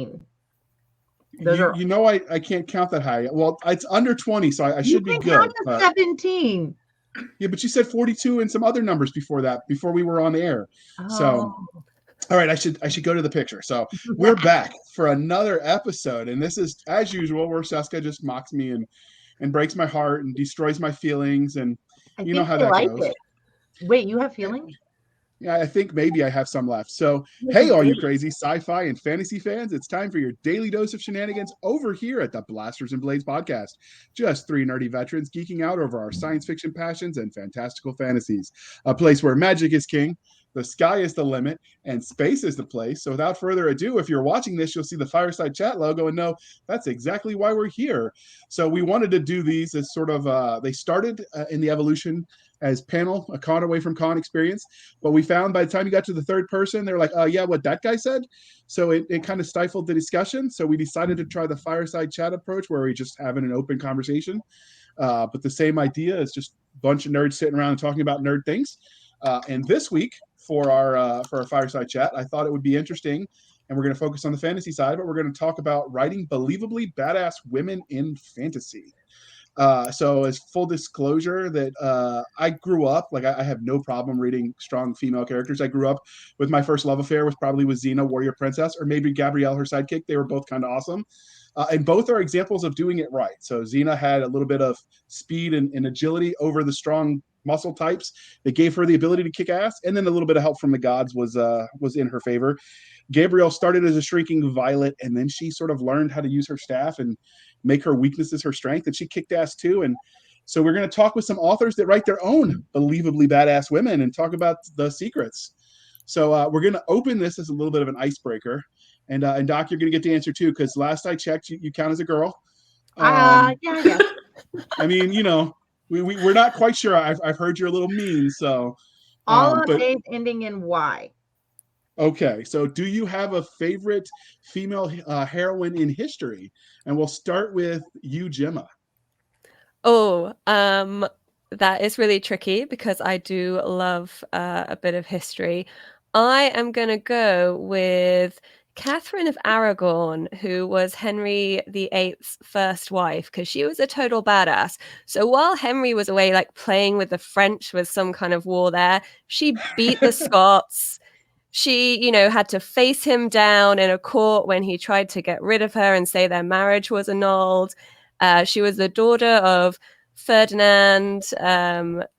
17. Those are I can't count that high. Well, it's under 20, so I should be good. Count to 17. Yeah, but you said 42 and some other numbers before that, before we were on the air. So, all right, I should go to the picture. So we're back for another episode, and this is, as usual, where Cisca just mocks me and breaks my heart and destroys my feelings, and you know how that goes. Wait, you have feelings? Yeah, I think maybe I have some left. So, hey, all you crazy sci-fi and fantasy fans, it's time for your daily dose of shenanigans over here at the Blasters and Blades podcast. Just three nerdy veterans geeking out over our science fiction passions and fantastical fantasies. A place where magic is king, the sky is the limit, and space is the place. So without further ado, if you're watching this, you'll see the Fireside Chat logo and know that's exactly why we're here. So we wanted to do these as sort of, they started in the evolution as panel, a con away from con experience. But we found by the time you got to the third person, they're like, yeah, what that guy said. So it kind of stifled the discussion. So we decided to try the Fireside Chat approach where we just having an open conversation. But the same idea is just a bunch of nerds sitting around and talking about nerd things. And this week for our Fireside Chat, I thought it would be interesting, and we're going to focus on the fantasy side, but we're going to talk about writing believably badass women in fantasy. So as full disclosure that I grew up, like I have no problem reading strong female characters. I grew up with my first love affair was probably with Xena, Warrior Princess, or maybe Gabrielle, her sidekick. They were both kind of awesome. And both are examples of doing it right. So Xena had a little bit of speed and agility over the strong muscle types that gave her the ability to kick ass. And then a little bit of help from the gods was in her favor. Gabrielle started as a shrinking violet, and then she sort of learned how to use her staff and make her weaknesses her strength, and she kicked ass too. And so we're going to talk with some authors that write their own believably badass women and talk about the secrets. So we're going to open this as a little bit of an icebreaker. And Doc, you're going to get the answer too, because last I checked, you count as a girl. Yeah. I mean, we're not quite sure. I've heard you're a little mean, so. All of names ending in Y. Okay, so do you have a favorite female heroine in history? And we'll start with you, Gemma. That is really tricky because I do love a bit of history. I am going to go with Catherine of Aragon, who was Henry VIII's first wife, because she was a total badass. So while Henry was away, like playing with the French with some kind of war there, she beat the Scots. She, had to face him down in a court when he tried to get rid of her and say their marriage was annulled. She was the daughter of Ferdinand,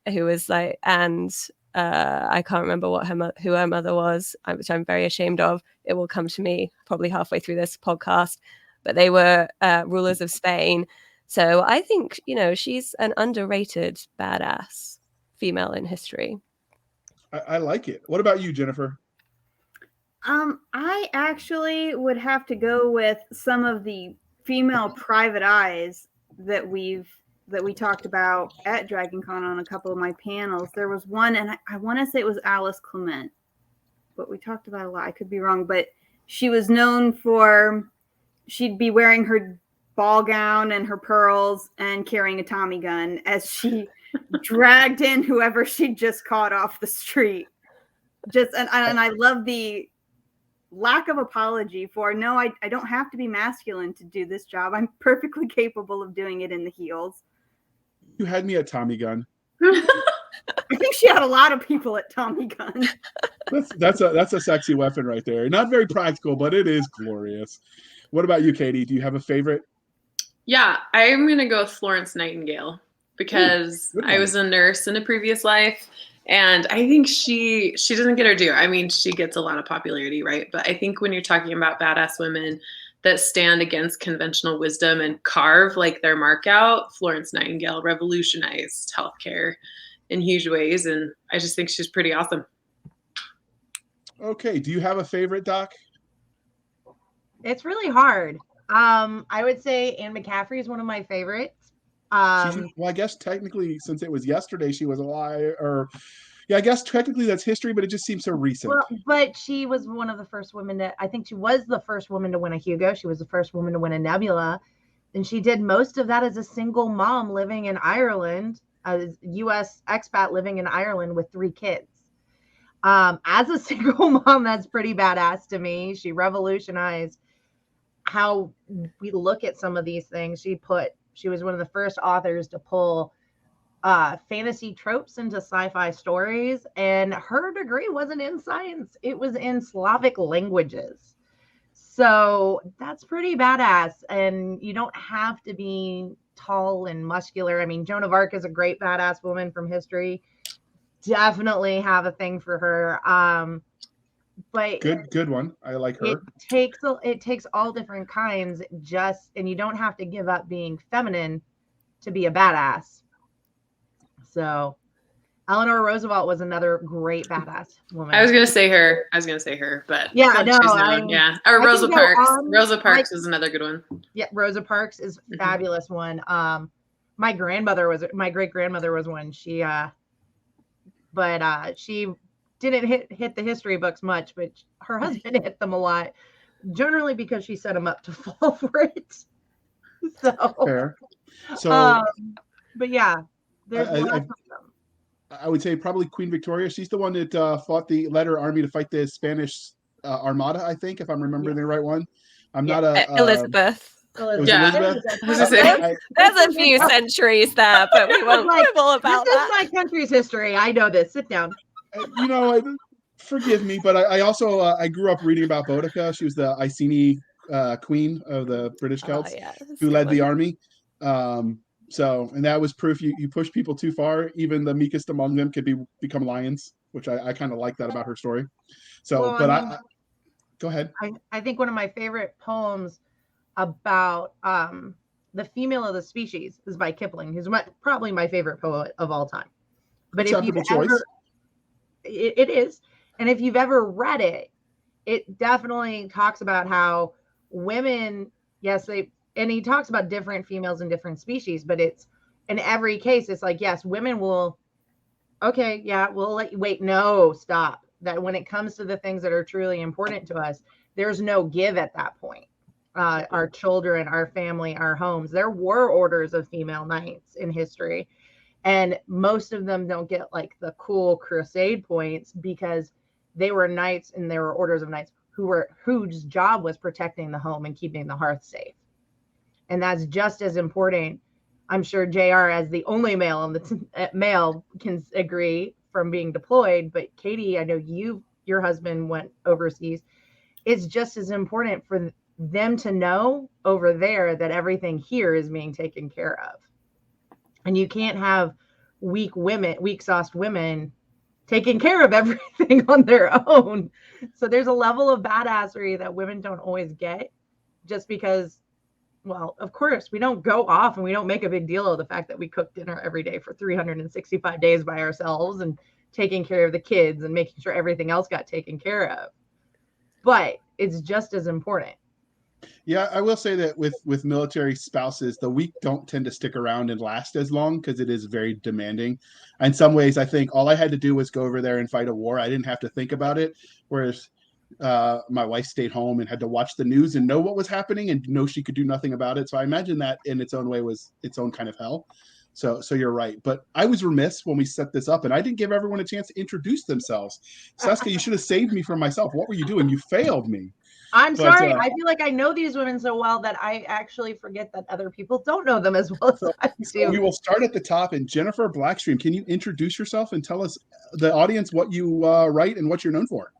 who was like, and I can't remember who her mother was, which I'm very ashamed of. It will come to me probably halfway through this podcast. But they were rulers of Spain. So I think, she's an underrated badass female in history. I like it. What about you, Jennifer? I actually would have to go with some of the female private eyes that we talked about at DragonCon on a couple of my panels. There was one, and I want to say it was Alice Clement, but we talked about a lot. I could be wrong, but she was known for, she'd be wearing her ball gown and her pearls and carrying a Tommy gun as she dragged in whoever she just caught off the street. And I love the lack of apology for, no, I don't have to be masculine to do this job. I'm perfectly capable of doing it in the heels. You had me at Tommy gun. I think she had a lot of people at Tommy gun. That's a sexy weapon right there. Not very practical, but it is glorious. What about you, Katie? Do you have a favorite? Yeah, I'm going to go with Florence Nightingale because I was a nurse in a previous life. And I think she doesn't get her due. I mean, she gets a lot of popularity, right? But I think when you're talking about badass women that stand against conventional wisdom and carve like their mark out, Florence Nightingale revolutionized healthcare in huge ways. And I just think she's pretty awesome. Okay. Do you have a favorite, Doc? It's really hard. I would say Anne McCaffrey is one of my favorites. Well, I guess technically, since it was yesterday, she was alive. I guess technically that's history, but it just seems so recent. Well, but she was one of the first women I think she was the first woman to win a Hugo. She was the first woman to win a Nebula. And she did most of that as a single mom living in Ireland, a U.S. expat living in Ireland with 3 kids. As a single mom, that's pretty badass to me. She revolutionized how we look at some of these things. She was one of the first authors to pull fantasy tropes into sci-fi stories, and her degree wasn't in science, it was in Slavic languages. So that's pretty badass, and you don't have to be tall and muscular. I mean, Joan of Arc is a great badass woman from history. Definitely have a thing for her. But good one. I like her. It takes all different kinds, and you don't have to give up being feminine to be a badass. So Eleanor Roosevelt was another great badass woman. I was gonna say her, but yeah, I know. Or Rosa Parks. Rosa Parks is another good one. Yeah, Rosa Parks is a fabulous one. My great grandmother was one. She didn't hit the history books much, but her husband hit them a lot, generally because she set him up to fall for it. So fair. So but yeah, there's lots of them. I would say probably Queen Victoria. She's the one that led her army to fight the Spanish Armada, I think, if I'm remembering the right one. I'm not Elizabeth. It was Elizabeth. There's a few centuries there, but we won't quibble about that. This is my country's history. I know this. Sit down. Forgive me, but I also I grew up reading about Boudica. She was the Iceni queen of the British Celts who led the army. And that was proof you push people too far, even the meekest among them could become lions, which I kind of like that about her story. So, I go ahead. I think one of my favorite poems about the female of the species is by Kipling, who's probably my favorite poet of all time. But if you've ever, it is, and if you've ever read it, it definitely talks about how women, and he talks about different females in different species, but it's in every case, it's like, yes, women will, we'll let you wait. No, stop. That when it comes to the things that are truly important to us, there's no give at that point. Our children, our family, our homes, there were orders of female knights in history. And most of them don't get like the cool crusade points because they were knights and there were orders of knights whose job was protecting the home and keeping the hearth safe. And that's just as important. I'm sure JR, as the only male on the male, can agree from being deployed. But Katie, I know your husband went overseas. It's just as important for them to know over there that everything here is being taken care of. And you can't have weak-sauced women taking care of everything on their own. So there's a level of badassery that women don't always get, just because, well, of course, we don't go off and we don't make a big deal of the fact that we cook dinner every day for 365 days by ourselves and taking care of the kids and making sure everything else got taken care of. But it's just as important. Yeah, I will say that with military spouses, the weak don't tend to stick around and last as long because it is very demanding. In some ways, I think all I had to do was go over there and fight a war. I didn't have to think about it. Whereas my wife stayed home and had to watch the news and know what was happening and know she could do nothing about it. So I imagine that in its own way was its own kind of hell. So you're right. But I was remiss when we set this up and I didn't give everyone a chance to introduce themselves. Cisca, you should have saved me from myself. What were you doing? You failed me. I'm sorry. I feel like I know these women so well that I actually forget that other people don't know them as well as I do. We will start at the top. And Jennifer Blackstream, can you introduce yourself and tell us, the audience, what you write and what you're known for?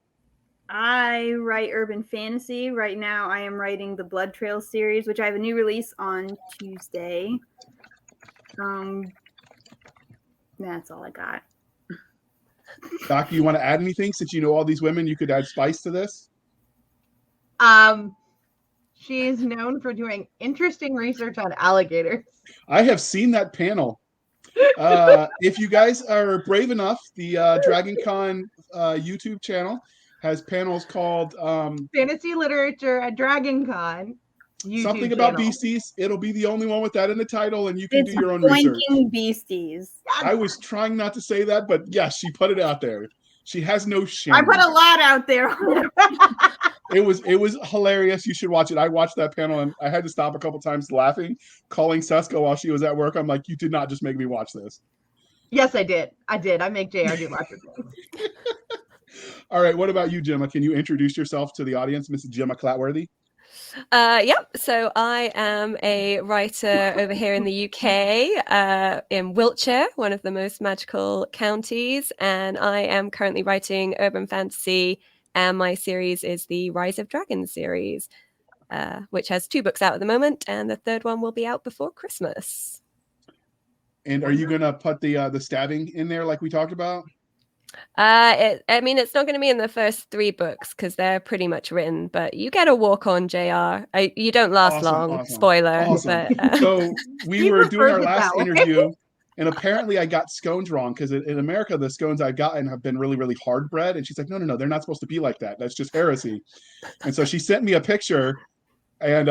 I write urban fantasy. Right now I am writing the Blood Trail series, which I have a new release on Tuesday. That's all I got. Doc, you want to add anything? Since you know all these women, you could add spice to this. She is known for doing interesting research on alligators. I have seen that panel. If you guys are brave enough, the Dragon Con YouTube channel has panels called Fantasy Literature at Dragon Con. Something about beasties. It'll be the only one with that in the title, and you can do your own research. Beasties. I was trying not to say that, but yes, she put it out there. She has no shame. I put a lot out there. It was hilarious. You should watch it. I watched that panel and I had to stop a couple times laughing, calling Cisca while she was at work. I'm like, you did not just make me watch this. Yes, I did. I make JR do lots of things. All right. What about you, Gemma? Can you introduce yourself to the audience, Mrs. Gemma Clatworthy? Yep. So I am a writer over here in the UK, in Wiltshire, one of the most magical counties, and I am currently writing urban fantasy. And my series is the Rise of Dragons series, which has 2 books out at the moment, and the 3rd one will be out before Christmas. And are you gonna put the stabbing in there like we talked about? It's not going to be in the first 3 books because they're pretty much written, but you get a walk on, JR. You don't last long. Spoiler. Awesome. But, so we were doing our last that way. interview, and apparently I got scones wrong because in America the scones I've gotten have been really, really hard bread, and she's like, no, they're not supposed to be like that. That's just heresy. And so she sent me a picture. And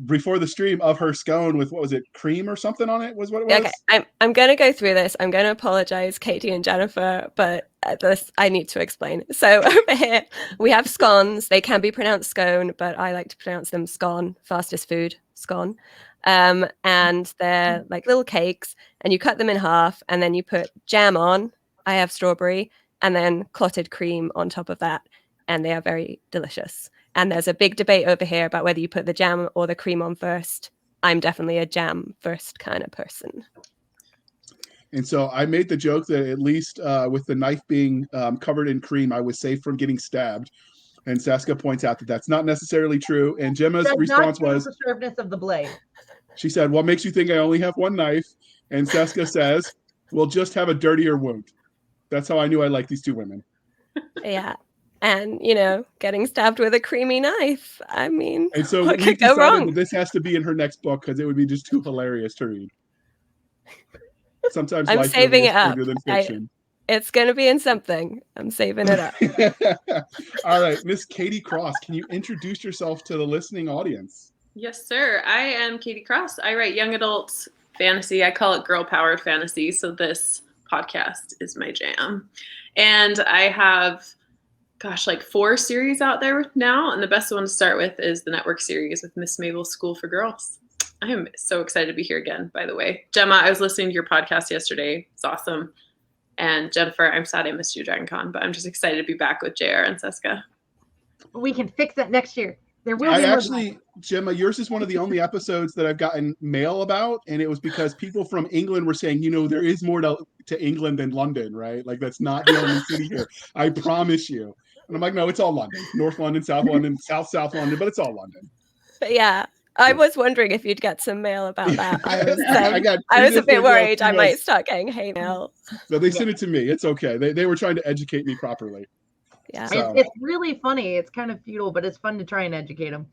before the stream of her scone with, what was it, cream or something on it was what it was? Okay, I'm going to go through this. I'm going to apologize, Katie and Jennifer, but this I need to explain. So over here, we have scones. They can be pronounced scone, but I like to pronounce them scone, fastest food, scone. And they're like little cakes, and you cut them in half, and then you put jam on. I have strawberry, and then clotted cream on top of that, and they are very delicious. And there's a big debate over here about whether you put the jam or the cream on first. I'm definitely a jam first kind of person. And so I made the joke that at least with the knife being covered in cream, I was safe from getting stabbed. And Cisca points out that that's not necessarily true. And Gemma's response was, the sharpness of the blade. She said, what makes you think I only have one knife? And Cisca says, we'll just have a dirtier wound. That's how I knew I liked these 2 women. Yeah. And, getting stabbed with a creamy knife. I mean, and so what we could go wrong? That this has to be in her next book because it would be just too hilarious to read. Sometimes I'm saving it up. Than fiction. It's going to be in something. I'm saving it up. All right, Miss Katie Cross, can you introduce yourself to the listening audience? Yes, sir. I am Katie Cross. I write young adult fantasy. I call it girl-powered fantasy. So this podcast is my jam. And I have, like 4 series out there now. And the best one to start with is the network series with Miss Mabel's School for Girls. I am so excited to be here again, by the way. Gemma, I was listening to your podcast yesterday. It's awesome. And Jennifer, I'm sad I missed you, Dragon Con, but I'm just excited to be back with JR and Cisca. We can fix that next year. There will be actually, Gemma, yours is one of the only episodes that I've gotten mail about, and it was because people from England were saying, there is more to England than London, right? Like, that's not the only city here. I promise you. And I'm like, no, it's all London. North London, South London, South London, but it's all London. But yeah, I was wondering if you'd get some mail about that. I was a bit worried I might start getting hate mail. So they sent it to me. It's okay. They were trying to educate me properly. Yeah, so. It's really funny. It's kind of futile, but it's fun to try and educate them.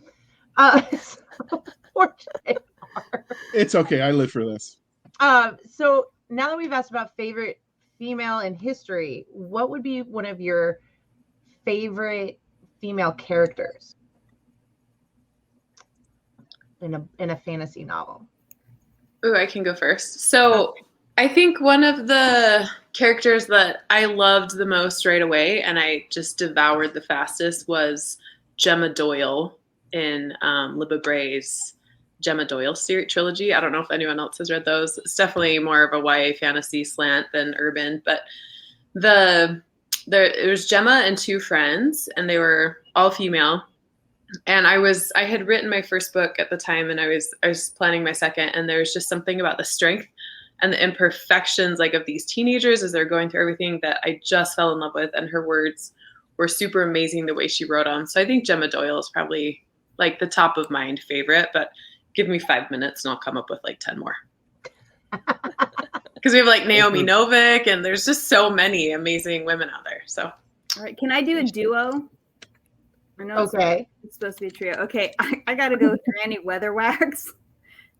It's okay. I live for this. So now that we've asked about favorite female in history, what would be one of your favorite female characters in a fantasy novel? Ooh, I can go first. So I think one of the characters that I loved the most right away and I just devoured the fastest was Gemma Doyle in Libba Bray's Gemma Doyle trilogy. I don't know if anyone else has read those. It's definitely more of a YA fantasy slant than urban, but it was Gemma and 2 friends, and they were all female. And I had written my first book at the time, and I was planning my second, and there was just something about the strength and the imperfections of these teenagers as they're going through everything that I just fell in love with. And her words were super amazing the way she wrote them. So I think Gemma Doyle is probably the top of mind favorite, but give me 5 minutes and I'll come up with 10 more. Because we have Naomi Novik, and there's just so many amazing women out there. So, all right, can I do a duo? Okay. It's supposed to be a trio. Okay, I got to go with Granny Weatherwax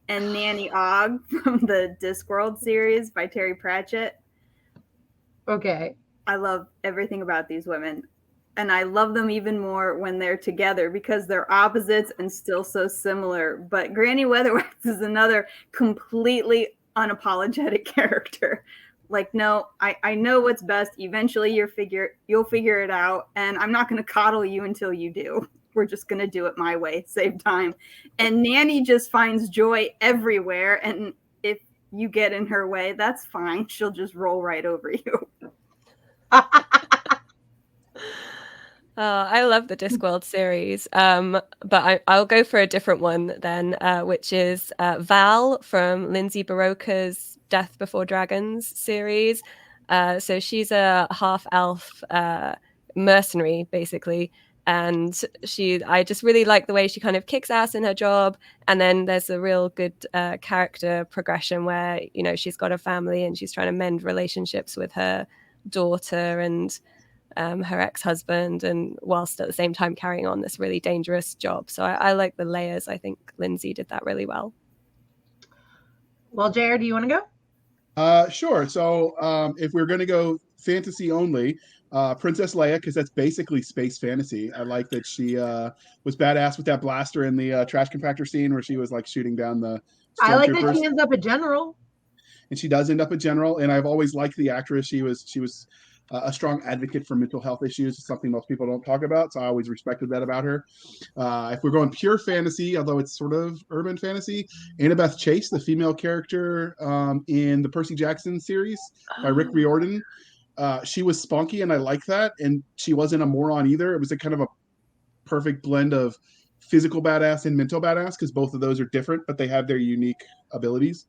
and Nanny Ogg from the Discworld series by Terry Pratchett. Okay. I love everything about these women. And I love them even more when they're together because they're opposites and still so similar. But Granny Weatherwax is another completely unapologetic character. No, I know what's best. Eventually you'll figure it out. And I'm not going to coddle you until you do. We're just going to do it my way, save time. And Nanny just finds joy everywhere. And if you get in her way, that's fine. She'll just roll right over you. I love the Discworld series, but I'll go for a different one then, which is Val from Lindsay Baroka's Death Before Dragons series. So she's a half-elf mercenary, basically, and I just really like the way she kind of kicks ass in her job, and then there's a real good character progression where, you know, she's got a family and she's trying to mend relationships with her daughter and her ex-husband, and whilst at the same time carrying on this really dangerous job. So I like the layers. I think Lindsay did that really well. Well, JR, do you want to go? Sure. So if we're going to go fantasy only, Princess Leia, because that's basically space fantasy. I like that she was badass with that blaster in the trash compactor scene where she was like shooting down the I like that stormtroopers. she ends up a general. And she does end up a general. And I've always liked the actress. She was a strong advocate for mental health issues. It's something most people don't talk about. So I always respected that about her. If we're going pure fantasy, although it's sort of urban fantasy, Annabeth Chase, the female character in the Percy Jackson series by Rick Riordan, she was spunky, and I like that. And she wasn't a moron either. It was a kind of a perfect blend of physical badass and mental badass, because both of those are different, but they have their unique abilities.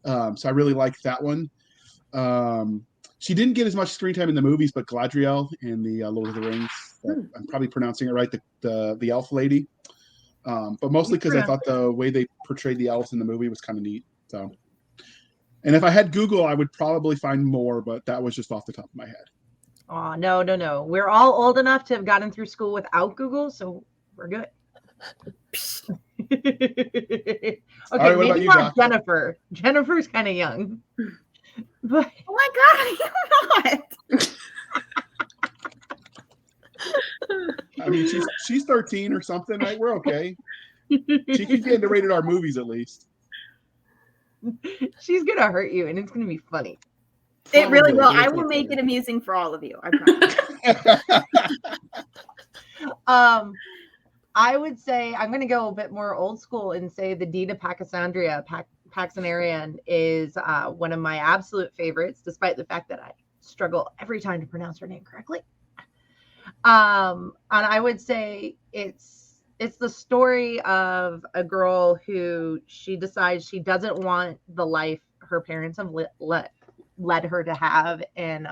So I really like that one. She didn't get as much screen time in the movies, but Galadriel in the Lord of the Rings, I'm probably pronouncing it right, the elf lady. But mostly because I thought the way they portrayed the elves in the movie was kind of neat. So, and if I had Google, I would probably find more, but that was just off the top of my head. Oh, no. We're all old enough to have gotten through school without Google, so we're good. Okay, right, maybe not Jennifer. Jennifer's kind of young. But oh my god, you're not. I mean, she's 13 or something, right? We're okay. She can get into rated R movies at least. She's gonna hurt you, and it's gonna be funny. It really will. I will make it amusing for all of you. I promise. I would say I'm gonna go a bit more old school and say the Deed of Paxanarian is one of my absolute favorites, despite the fact that I struggle every time to pronounce her name correctly. And I would say it's the story of a girl who she decides she doesn't want the life her parents have led her to have, and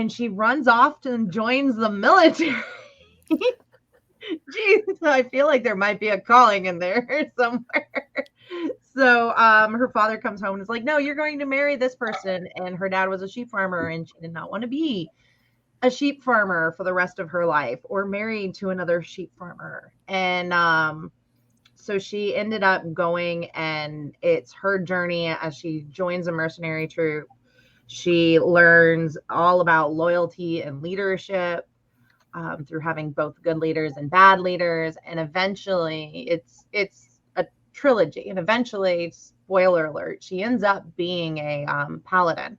she runs off and joins the military. Jeez, I feel like there might be a calling in there somewhere. So her father comes home and is like, no, you're going to marry this person. And her dad was a sheep farmer, and she did not want to be a sheep farmer for the rest of her life or married to another sheep farmer. And so she ended up going, and it's her journey as she joins a mercenary troop. She learns all about loyalty and leadership through having both good leaders and bad leaders. And eventually it's a trilogy. And eventually, spoiler alert, she ends up being a paladin,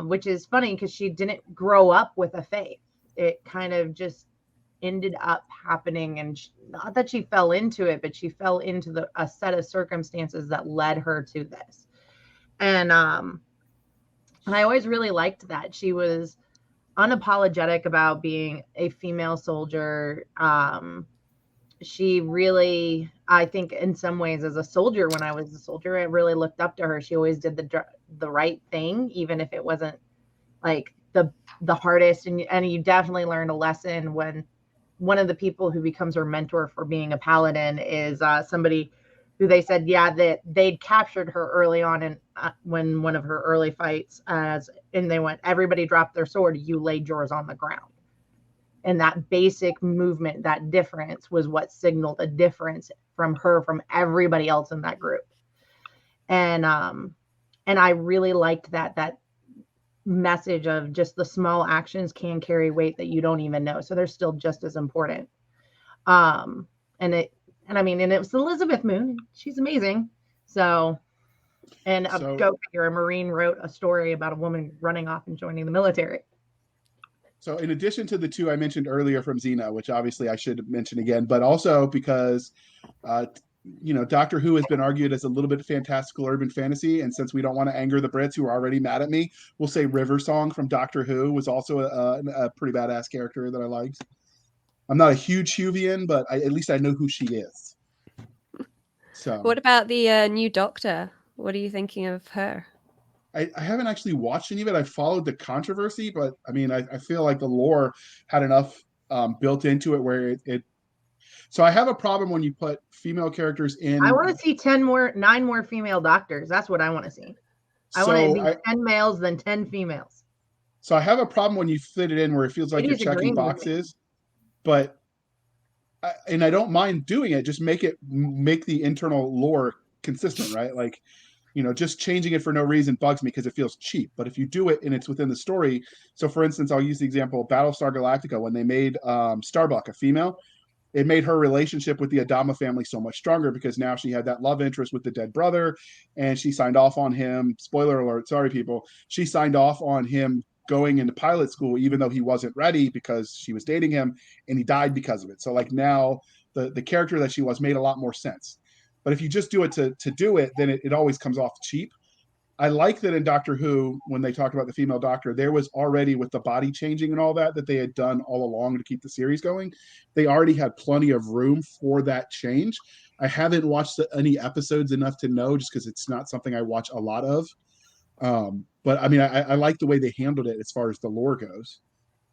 which is funny because she didn't grow up with a faith. It kind of just ended up happening, and not that she fell into it, but she fell into a set of circumstances that led her to this. And I always really liked that she was unapologetic about being a female soldier. She really, I think in some ways as a soldier, when I was a soldier, I really looked up to her. She always did the right thing, even if it wasn't like the hardest. And you definitely learned a lesson when one of the people who becomes her mentor for being a paladin is somebody who they said, that they'd captured her early on in when one of her early fights, and they went, everybody dropped their sword, you laid yours on the ground. And that basic movement, that difference was what signaled a difference from everybody else in that group. And I really liked that message of just the small actions can carry weight that you don't even know. So they're still just as important. And it was Elizabeth Moon. She's amazing. So go figure, a Marine wrote a story about a woman running off and joining the military. So in addition to the two I mentioned earlier from Xena, which obviously I should mention again, but also because Doctor Who has been argued as a little bit fantastical urban fantasy, and since we don't want to anger the Brits who are already mad at me, we'll say River Song from Doctor Who was also a pretty badass character that I liked. I'm not a huge Whovian, but at least I know who she is. So, what about the new Doctor? What are you thinking of her? I haven't actually watched any of it. I followed the controversy, but I mean, I feel like the lore had enough built into it where it. So I have a problem when you put female characters in. I want to see 9 more female doctors. That's what I want to see. I want to be 10 males, then 10 females. So I have a problem when you fit it in where it feels like you're checking boxes, but I don't mind doing it. Just make the internal lore consistent, right? Like, just changing it for no reason bugs me because it feels cheap. But if you do it and it's within the story, so for instance, I'll use the example of Battlestar Galactica when they made Starbuck a female. It made her relationship with the Adama family so much stronger because now she had that love interest with the dead brother, and she signed off on him. Spoiler alert, sorry people. She signed off on him going into pilot school even though he wasn't ready because she was dating him, and he died because of it. So like now the character that she was made a lot more sense. But if you just do it to do it, then it always comes off cheap. I like that in Doctor Who, when they talked about the female doctor, there was already, with the body changing and all that they had done all along to keep the series going, they already had plenty of room for that change. I haven't watched any episodes enough to know, just because it's not something I watch a lot of. But I mean, I like the way they handled it as far as the lore goes,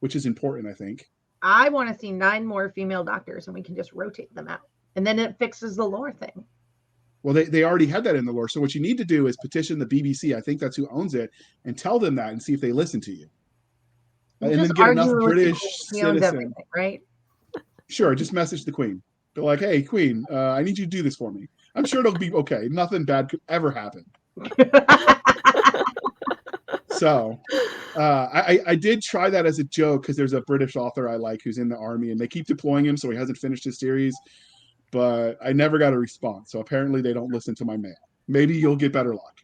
which is important, I think. I want to see 9 more female doctors, and we can just rotate them out. And then it fixes the lore thing. Well, they already had that in the lore. So what you need to do is petition the BBC. I think that's who owns it, and tell them that and see if they listen to you. And then get enough British citizens. Right? Sure, just message the Queen. Be like, hey, Queen, I need you to do this for me. I'm sure it'll be okay. Nothing bad could ever happen. So I did try that as a joke because there's a British author I like who's in the army, and they keep deploying him, so he hasn't finished his series. But I never got a response. So apparently they don't listen to my mail. Maybe you'll get better luck.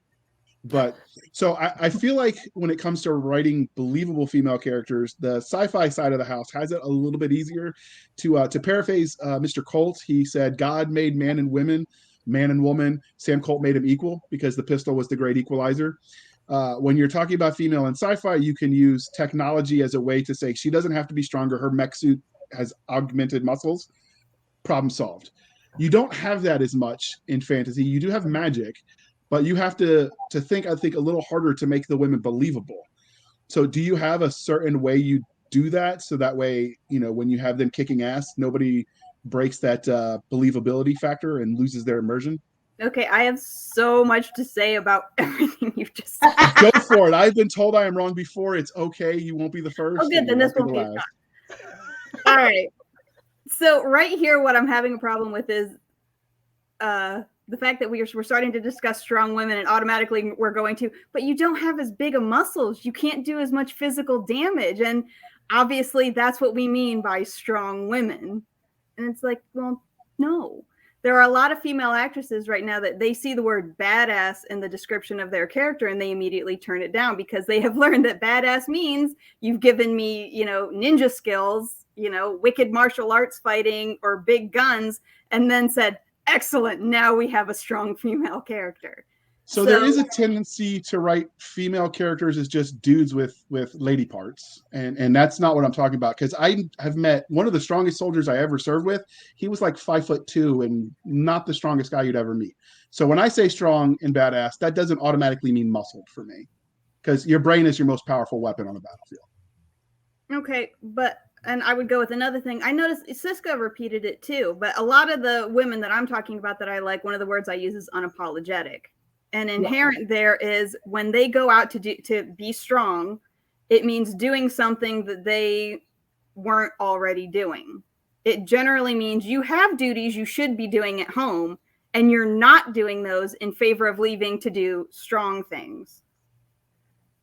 But so I feel like when it comes to writing believable female characters, the sci-fi side of the house has it a little bit easier. To paraphrase Mr. Colt, he said, God made man and women, man and woman. Sam Colt made him equal because the pistol was the great equalizer. When you're talking about female in sci-fi, you can use technology as a way to say she doesn't have to be stronger. Her mech suit has augmented muscles. Problem solved. You don't have that as much in fantasy. You do have magic, but you have to think, I think, a little harder to make the women believable. So do you have a certain way you do that so that way, when you have them kicking ass, nobody breaks that believability factor and loses their immersion? Okay, I have so much to say about everything you've just said. Go for it. I've been told I am wrong before. It's okay. You won't be the first. Oh, good. Then this won't be the last. All right. So right here, what I'm having a problem with is the fact that we're starting to discuss strong women, and automatically we're going to, but you don't have as big of muscles. You can't do as much physical damage. And obviously that's what we mean by strong women. And it's like, well, no. There are a lot of female actresses right now that they see the word badass in the description of their character and they immediately turn it down because they have learned that badass means you've given me, ninja skills, wicked martial arts fighting or big guns, and then said, excellent, now we have a strong female character. So there is a tendency to write female characters as just dudes with lady parts. And that's not what I'm talking about. Because I have met one of the strongest soldiers I ever served with. He was like 5'2" and not the strongest guy you'd ever meet. So when I say strong and badass, that doesn't automatically mean muscled for me. Because your brain is your most powerful weapon on the battlefield. Okay, and I would go with another thing. I noticed Cisca repeated it too. But a lot of the women that I'm talking about that I like, one of the words I use is unapologetic. And inherent there is when they go out to be strong, it means doing something that they weren't already doing. It generally means you have duties you should be doing at home, and you're not doing those in favor of leaving to do strong things.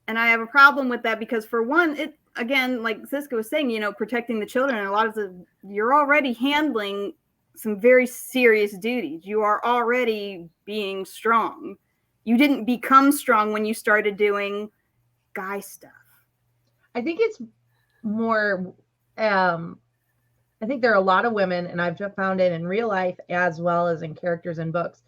And I have a problem with that because, for one, it again, like Cisca was saying, protecting the children, and a lot of you're already handling some very serious duties. You are already being strong. You didn't become strong when you started doing guy stuff. I think it's more, and I think there are a lot of women, and I've found it in real life as well as in characters in books.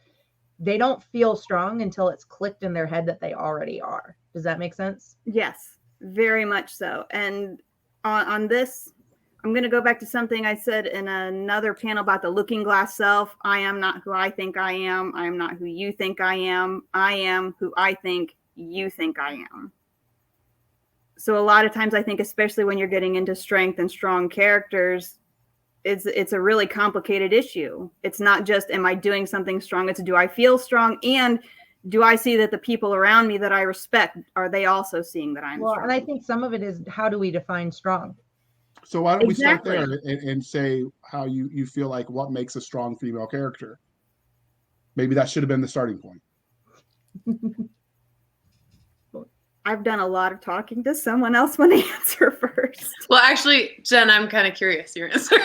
They don't feel strong until it's clicked in their head that they already are. Does that make sense? Yes, very much so. And on this, I'm going to go back to something I said in another panel about the looking glass self. I am not who I think I am. I am not who you think I am. I am who I think you think I am. So a lot of times I think, especially when you're getting into strength and strong characters, it's a really complicated issue. It's not just, am I doing something strong? It's, do I feel strong? And do I see that the people around me that I respect, are they also seeing that I'm strong? And I think some of it is, how do we define strong? So why don't we start there and say how you feel like what makes a strong female character? Maybe that should have been the starting point. I've done a lot of talking. Does someone else want to answer first? Well, actually, Jen, I'm kind of curious your answer.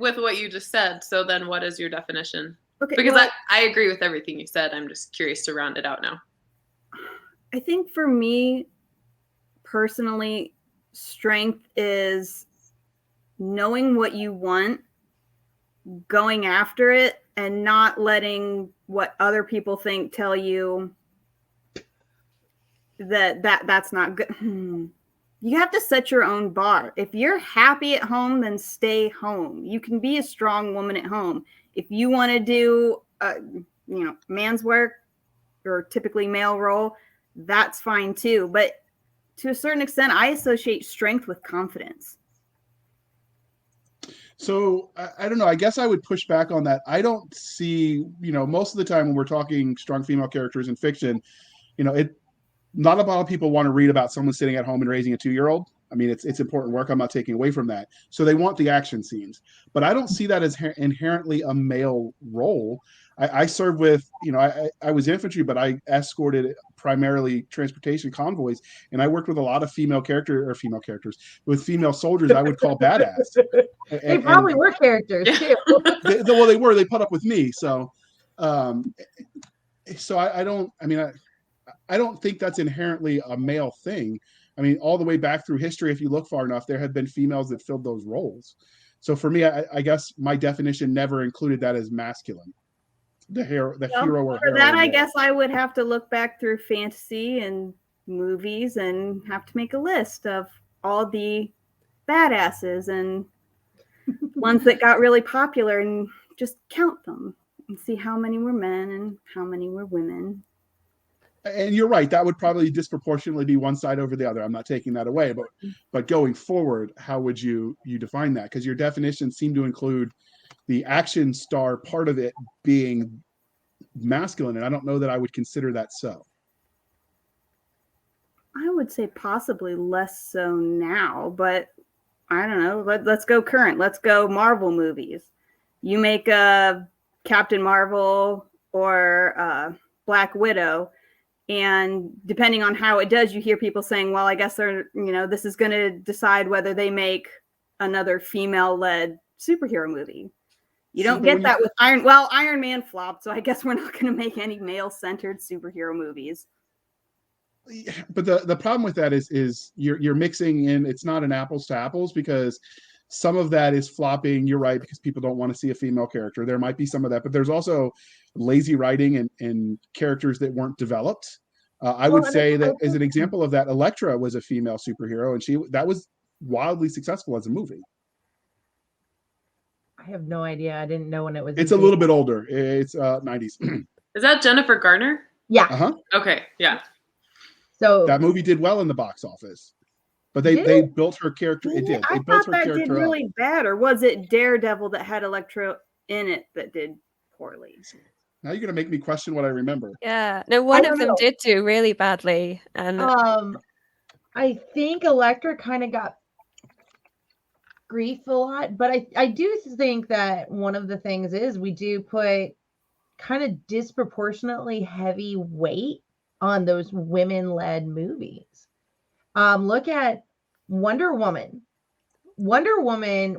With what you just said. So then what is your definition? Okay, because I agree with everything you said. I'm just curious to round it out now. I think for me, personally, strength is knowing what you want, going after it, and not letting what other people think tell you that's not good. You have to set your own bar. If you're happy at home, then stay home. You can be a strong woman at home. If you want to do man's work or typically male role, that's fine too. But to a certain extent, I associate strength with confidence. So I don't know. I guess I would push back on that. I don't see, most of the time when we're talking strong female characters in fiction, not a lot of people want to read about someone sitting at home and raising a 2-year-old. I mean, it's important work. I'm not taking away from that. So they want the action scenes, but I don't see that as inherently a male role. I served with, I was infantry, but I escorted primarily transportation convoys, and I worked with a lot of female characters. With female soldiers, I would call badass. They probably were characters too. They were. They put up with me. So, I don't think that's inherently a male thing. I mean, all the way back through history, if you look far enough, there have been females that filled those roles. So for me, I guess my definition never included that as masculine. The hero or for that, I guess I would have to look back through fantasy and movies and have to make a list of all the badasses and ones that got really popular and just count them and see how many were men and how many were women. And you're right, that would probably disproportionately be one side over the other. I'm not taking that away, but going forward, how would you define that? Because your definition seemed to include the action star part of it being masculine, and I don't know that I would consider that so. I would say possibly less so now, but I don't know. Let's go current. Let's go Marvel movies. You make a Captain Marvel or Black Widow, and depending on how it does, you hear people saying, well, I guess this is going to decide whether they make another female-led superhero movie. You don't get that with Iron Man flopped, so I guess we're not going to make any male-centered superhero movies. But the problem with that is you're mixing in, it's not an apples to apples, because some of that is flopping, you're right, because people don't want to see a female character. There might be some of that, but there's also lazy writing and characters that weren't developed. I would say that as an example of that, Elektra was a female superhero, and that was wildly successful as a movie. I have no idea. I didn't know when it was. It's a little bit older. It's 90s. Is that Jennifer Garner? Yeah. Uh-huh. Okay. Yeah. So that movie did well in the box office, but they built her character. It did. I thought that did really bad, or was it Daredevil that had Elektra in it that did poorly? Now you're gonna make me question what I remember. Yeah, no, one of them did do really badly, and I think Elektra kind of got grief a lot, but I do think that one of the things is we do put kind of disproportionately heavy weight on those women-led movies. Look at Wonder Woman. Wonder Woman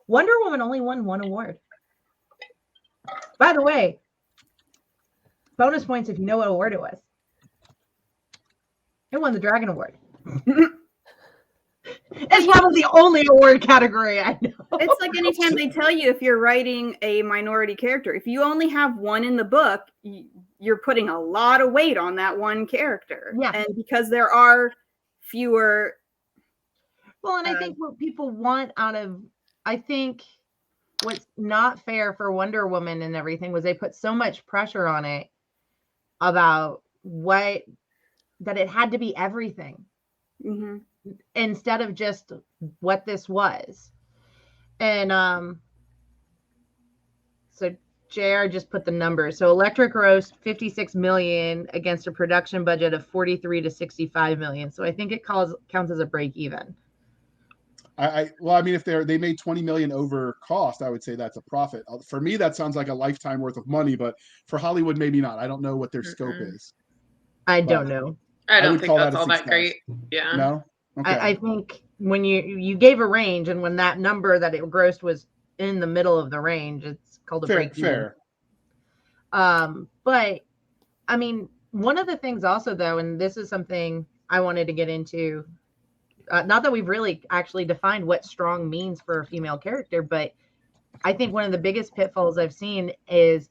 only won one award. By the way, bonus points if you know what award it was. It won the Dragon Award. It's probably the only award category I know. It's like anytime they tell you if you're writing a minority character, if you only have one in the book, you're putting a lot of weight on that one character. Yeah. And because there are fewer. Well, and I think what people want I think what's not fair for Wonder Woman and everything was they put so much pressure on it about that it had to be everything. Mm-hmm. Instead of just what this was. And so JR just put the numbers. So Electric Roast 56 million against a production budget of 43 to 65 million. So I think it counts as a break even. Well, I mean, if they made 20 million over cost, I would say that's a profit. For me, that sounds like a lifetime worth of money, but for Hollywood, maybe not. I don't know what their scope is. I don't know. I don't think that's all that great. Yeah. No? Okay. I think when you gave a range, and when that number that it grossed was in the middle of the range, it's called a break even. Fair. But I mean, one of the things also though, and this is something I wanted to get into, not that we've really actually defined what strong means for a female character, but I think one of the biggest pitfalls I've seen is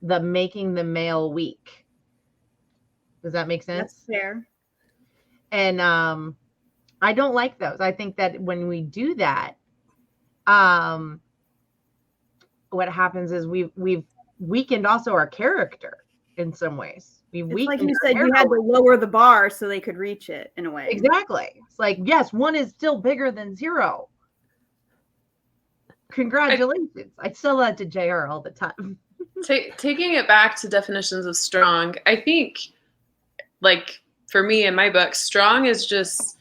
the making the male weak. Does that make sense? That's fair. And I don't like those. I think that when we do that, what happens is we've weakened also our character in some ways. It's like you said, you had to lower the bar so they could reach it in a way. Exactly. It's like, yes, 1 is still bigger than 0. Congratulations. I tell that to JR all the time. Taking it back to definitions of strong, I think, like, for me in my book, strong is just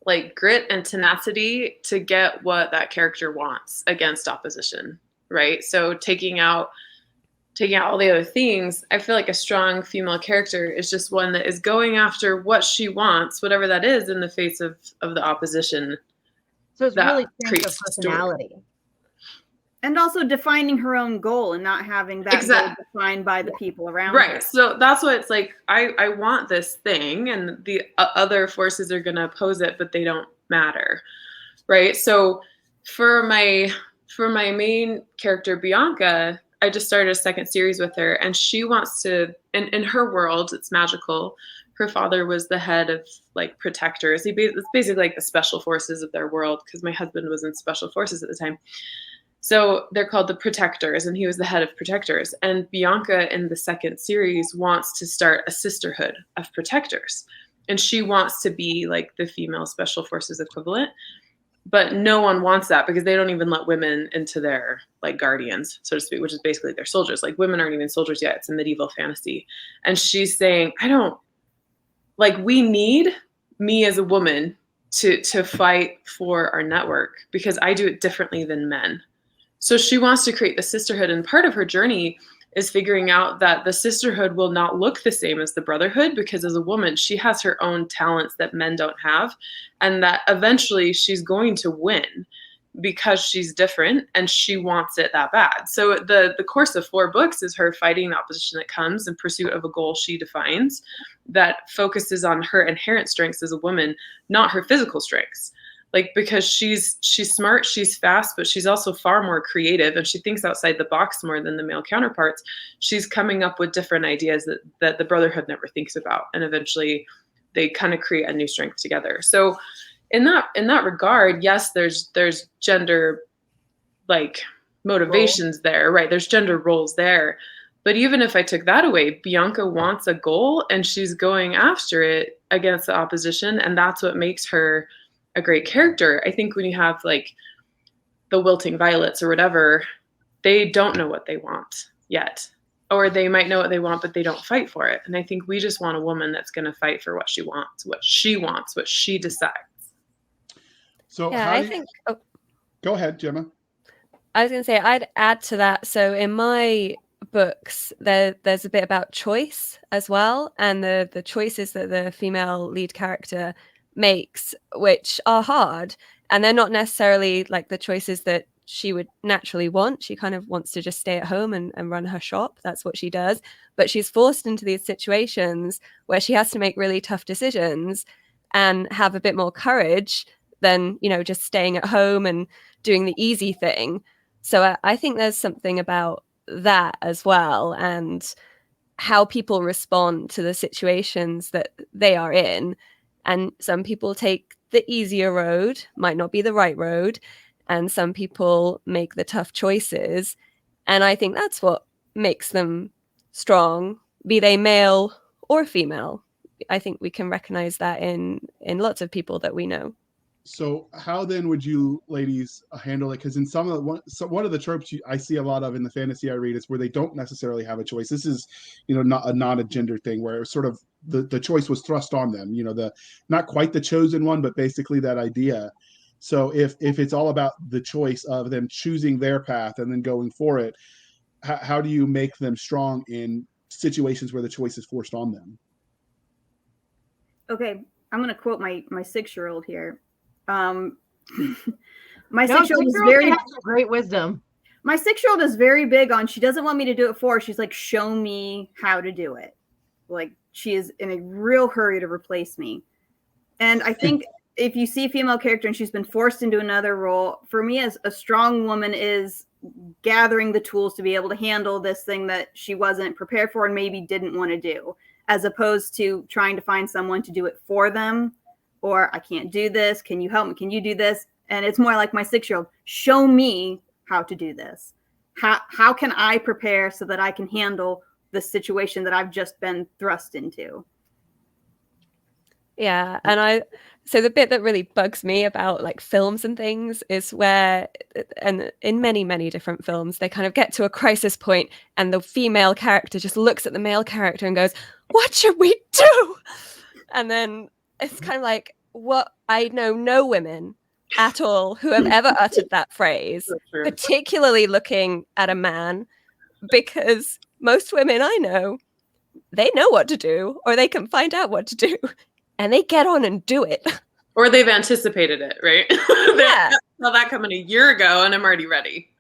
like grit and tenacity to get what that character wants against opposition, right? So taking out all the other things, I feel like a strong female character is just one that is going after what she wants, whatever that is, in the face of the opposition. So it's really strength of personality. And also defining her own goal and not having that goal defined by the people around her. Right. So that's what it's like. I want this thing, and the other forces are going to oppose it, but they don't matter. Right. So for my main character, Bianca, I just started a second series with her, and she wants to, in her world, it's magical. Her father was the head of like protectors. It's basically like the special forces of their world, because my husband was in special forces at the time. So they're called the Protectors, and he was the head of Protectors. And Bianca in the second series wants to start a sisterhood of Protectors. And she wants to be like the female special forces equivalent. But no one wants that, because they don't even let women into their like guardians, so to speak, which is basically their soldiers. Like, women aren't even soldiers yet. It's a medieval fantasy. And she's saying, we need me as a woman to fight for our network, because I do it differently than men. So she wants to create the sisterhood, and part of her journey is figuring out that the sisterhood will not look the same as the brotherhood, because as a woman, she has her own talents that men don't have, and that eventually she's going to win because she's different and she wants it that bad. So the course of 4 books is her fighting the opposition that comes in pursuit of a goal she defines that focuses on her inherent strengths as a woman, not her physical strengths. Like, because she's smart, she's fast, but she's also far more creative, and she thinks outside the box more than the male counterparts. She's coming up with different ideas that the brotherhood never thinks about, and eventually they kind of create a new strength together. So in that regard, yes, there's gender like motivations there, right? There's gender roles there. But even if I took that away, Bianca wants a goal, and she's going after it against the opposition, and that's what makes her a great character. I think when you have like the Wilting Violets or whatever, they don't know what they want yet, or they might know what they want, but they don't fight for it. And I think we just want a woman that's going to fight for what she wants, what she decides. So yeah, go ahead, Gemma. I was going to say, I'd add to that. So in my books, there's a bit about choice as well, and the choices that the female lead character makes, which are hard, and they're not necessarily like the choices that she would naturally want. She kind of wants to just stay at home and run her shop. That's what she does. But she's forced into these situations where she has to make really tough decisions and have a bit more courage than, just staying at home and doing the easy thing. So I think there's something about that as well, and how people respond to the situations that they are in. And some people take the easier road, might not be the right road, and some people make the tough choices. And I think that's what makes them strong, be they male or female. I think we can recognize that in lots of people that we know. So how then would you ladies handle it? Because in one of the tropes I see a lot of in the fantasy I read is where they don't necessarily have a choice. This is, not a gender thing, where it was sort of the choice was thrust on them. The not quite the chosen one, but basically that idea. So if it's all about the choice of them choosing their path and then going for it, how do you make them strong in situations where the choice is forced on them? Okay, I'm going to quote my 6-year-old here. My 6-year-old is very great wisdom. My 6-year-old is very big on, she doesn't want me to do it for her. She's like, show me how to do it. Like, she is in a real hurry to replace me. And I think if you see a female character and she's been forced into another role, for me, as a strong woman is gathering the tools to be able to handle this thing that she wasn't prepared for and maybe didn't want to do, as opposed to trying to find someone to do it for them. Or, I can't do this. Can you help me? Can you do this? And it's more like my 6-year-old. Show me how to do this. How can I prepare so that I can handle the situation that I've just been thrust into? Yeah. And so the bit that really bugs me about like films and things is where, and in many, many different films, they kind of get to a crisis point and the female character just looks at the male character and goes, what should we do? And then it's kind of like, what? I know no women at all who have ever uttered that phrase, particularly looking at a man, because most women I know, they know what to do, or they can find out what to do, and they get on and do it. Or they've anticipated it, right? Yeah. I saw that coming a year ago, and I'm already ready.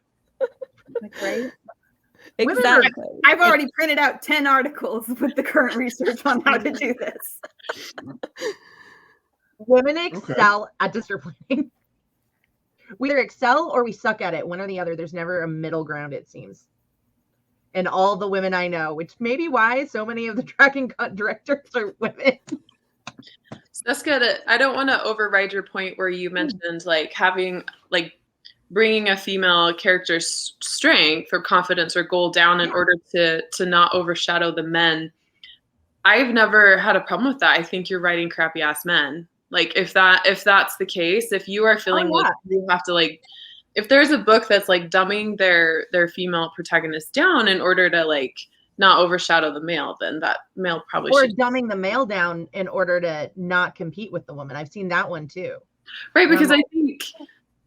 Right? Exactly. I've already printed out 10 articles with the current research on how to do this. Women excel at disciplining. We either excel or we suck at it, one or the other. There's never a middle ground, it seems. And all the women I know, which may be why so many of the Dragon Con directors are women. Cisca, I don't want to override your point where you mentioned like having like bringing a female character's strength or confidence or goal down in order to not overshadow the men. I've never had a problem with that. I think you're writing crappy ass men. Like if that's the case, if you are feeling like you have to like, if there's a book that's like dumbing their female protagonist down in order to like not overshadow the male, then that male probably or should. Dumbing the male down in order to not compete with the woman. I've seen that one too. Right, because I think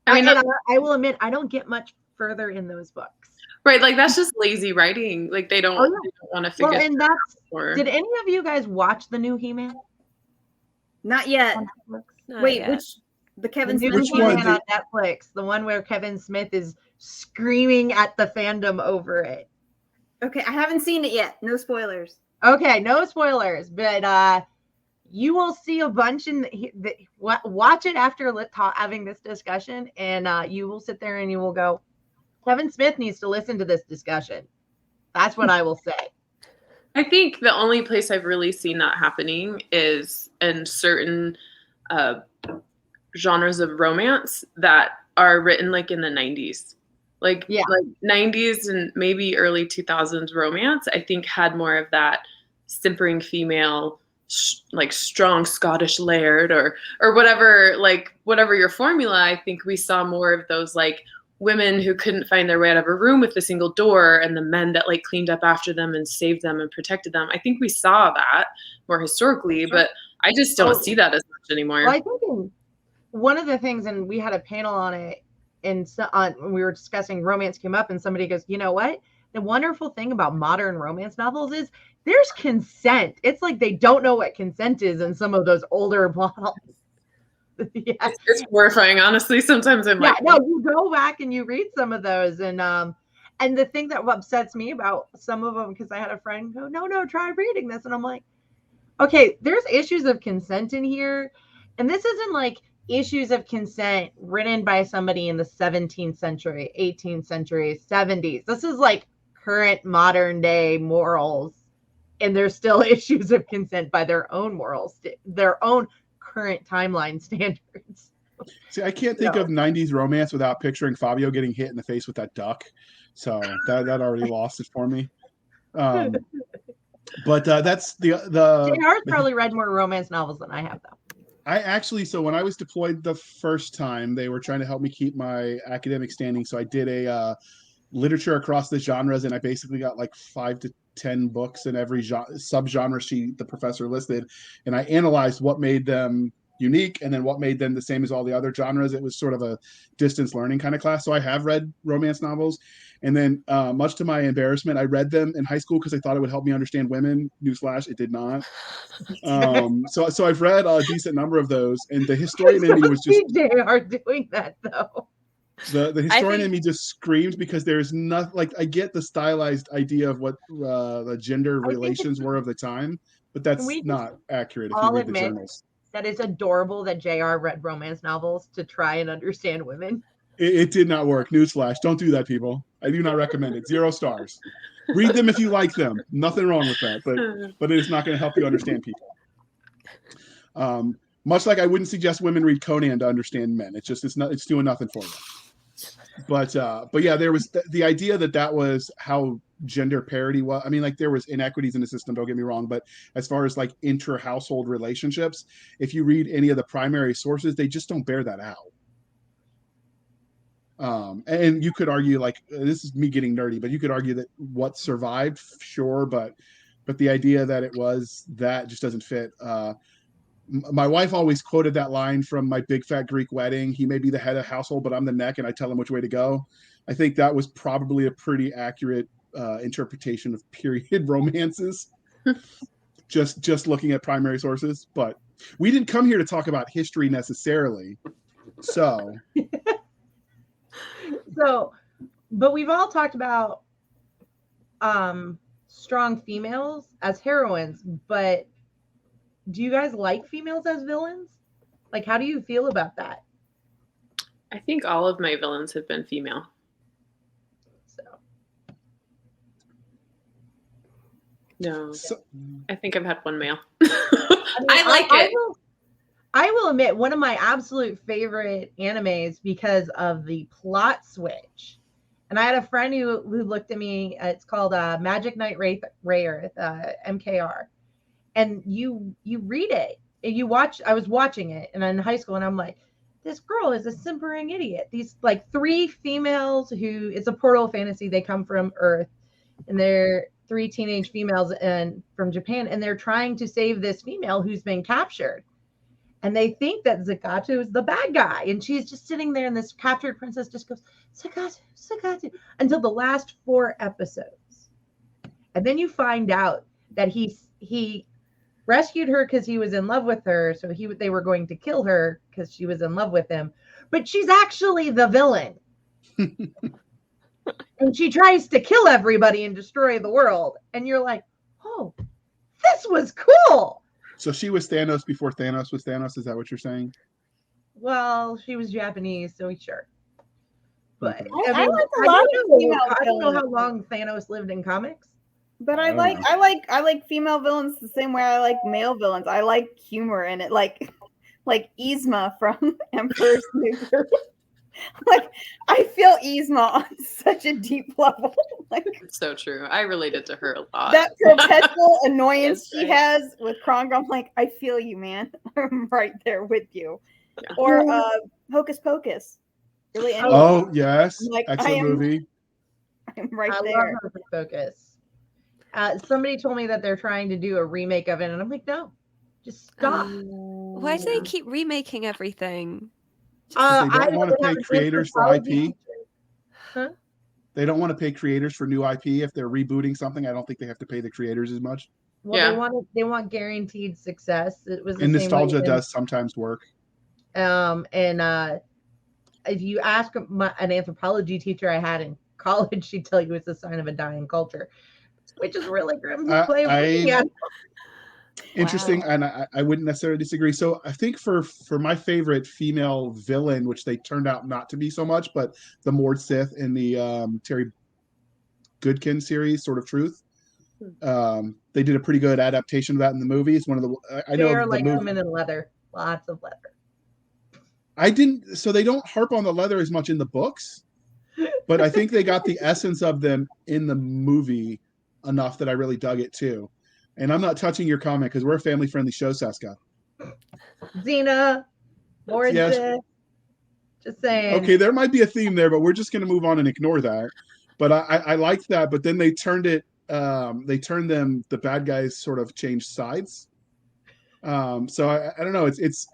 I will admit I don't get much further in those books. Right, like that's just lazy writing. Like they don't want to figure. Well, and that's. Did any of you guys watch the new He-Man? Not yet. Wait, yet. which the Kevin Smith Which one? On Netflix, the one where Kevin Smith is screaming at the fandom over it. Okay, I haven't seen it yet. No spoilers. Okay, no spoilers, but you will see a bunch watch it after having this discussion, and you will sit there and you will go, Kevin Smith needs to listen to this discussion. That's what I will say. I think the only place I've really seen that happening is in certain genres of romance that are written like in the 90s. Like 90s and maybe early 2000s romance, I think had more of that simpering female, like strong Scottish laird or whatever, like whatever your formula. I think we saw more of those like women who couldn't find their way out of a room with a single door and the men that like cleaned up after them and saved them and protected them. I think we saw that more historically, but I just don't see that as much anymore. Well, I think one of the things, and we had a panel on it, and when we were discussing romance came up, and somebody goes, you know what? The wonderful thing about modern romance novels is there's consent. It's like they don't know what consent is in some of those older novels. Yeah. It's horrifying, honestly. Sometimes I'm like, no, you go back and you read some of those, and the thing that upsets me about some of them, because I had a friend go, no, try reading this, and I'm like, okay, there's issues of consent in here, and this isn't like issues of consent written by somebody in the 17th century, 18th century, 70s. This is like current modern day morals, and there's still issues of consent by their own morals, their own current timeline standards. See, I can't think of 90s romance without picturing Fabio getting hit in the face with that duck. So that already lost it for me. But that's the JR's probably read more romance novels than I have, though. I actually, so when I was deployed the first time, they were trying to help me keep my academic standing. So I did a literature across the genres, and I basically got like 5 to 10 books in every subgenre the professor listed, and I analyzed what made them unique and then what made them the same as all the other genres. It was sort of a distance learning kind of class. So I have read romance novels, and then much to my embarrassment, I read them in high school because I thought it would help me understand women. Newsflash, it did not. So I've read a decent number of those, and the historian in me was just JR doing that though. The historian in me just screamed, because there's nothing, like, I get the stylized idea of what the gender relations were of the time, but that's not accurate if you read the journals. That it's adorable that JR read romance novels to try and understand women. It did not work. Newsflash. Don't do that, people. I do not recommend it. 0 stars. Read them if you like them. Nothing wrong with that, but it is not going to help you understand people. Much like I wouldn't suggest women read Conan to understand men. It's doing nothing for them. But yeah, there was the idea that was how gender parity was. I mean, like, there was inequities in the system, don't get me wrong, but as far as like intra-household relationships, if you read any of the primary sources, they just don't bear that out. And you could argue, like, this is me getting nerdy, but you could argue that what survived, sure, but the idea that it was that just doesn't fit. My wife always quoted that line from My Big Fat Greek Wedding. He may be the head of household, but I'm the neck, and I tell him which way to go. I think that was probably a pretty accurate interpretation of period romances. just looking at primary sources, but we didn't come here to talk about history necessarily. So, but we've all talked about strong females as heroines, but do you guys like females as villains? Like, how do you feel about that? I think all of my villains have been female. So, no, I think I've had one male. I like it. I will admit, one of my absolute favorite animes because of the plot switch. And I had a friend who looked at me. It's called Magic Knight Rayearth, MKR. And you read it, and you watch. I was watching it, and in high school, and I'm like, this girl is a simpering idiot. These like 3 females who, it's a portal fantasy. They come from Earth, and they're 3 teenage females and from Japan, and they're trying to save this female who's been captured. And they think that Zagato is the bad guy, and she's just sitting there, and this captured princess just goes, Zagato, Zagato, until the last 4 episodes. And then you find out that he rescued her because he was in love with her, so they were going to kill her because she was in love with him. But she's actually the villain. And she tries to kill everybody and destroy the world. And you're like, oh, this was cool. So she was Thanos before Thanos was Thanos. Is that what you're saying? Well, she was Japanese, so sure. But Okay. I like a lot of female I don't know villains. how long Thanos lived in comics. But I like female villains the same way I like male villains. I like humor in it, like Yzma from Emperor's New Groove. Like, I feel Yzma on such a deep level. Like, It's so true. I related to her a lot. that perpetual annoyance Yes, she right. has with Kronk, I'm like, I feel you, man. I'm right there with you. Yeah. Or Hocus Pocus. Really? Oh yes, Like, excellent movie. I'm right I there. love Hocus Pocus. Somebody told me that they're trying to do a remake of it, and I'm like, no, just stop. Why do they keep remaking everything? They don't want to pay have a creators for anthropology IP. Huh? They don't want to pay creators for new IP. If they're rebooting something, I don't think they have to pay the creators as much. Well, Yeah. they want guaranteed success. It was the And same way nostalgia in- does sometimes work. And if you ask an anthropology teacher I had in college, she'd tell you it's a sign of a dying culture, which is really grim to play. Interesting, and I wouldn't necessarily disagree. So I think for my favorite female villain, which they turned out not to be so much, but the Mord Sith in the Terry Goodkin series, Sword of Truth, they did a pretty good adaptation of that in the movies. One of the I know They're the like movie. women in leather, lots of leather. I didn't. So they don't harp on the leather as much in the books, but I think they got the essence of them in the movie enough that I really dug it too. And I'm not touching your comment because we're a family-friendly show, Cisca. Xena, Mord Yes. Sith. Just saying. Okay, there might be a theme there, but we're just going to move on and ignore that. But I liked that. But then they turned it. They turned them. The bad guys sort of changed sides. So I don't know. It's.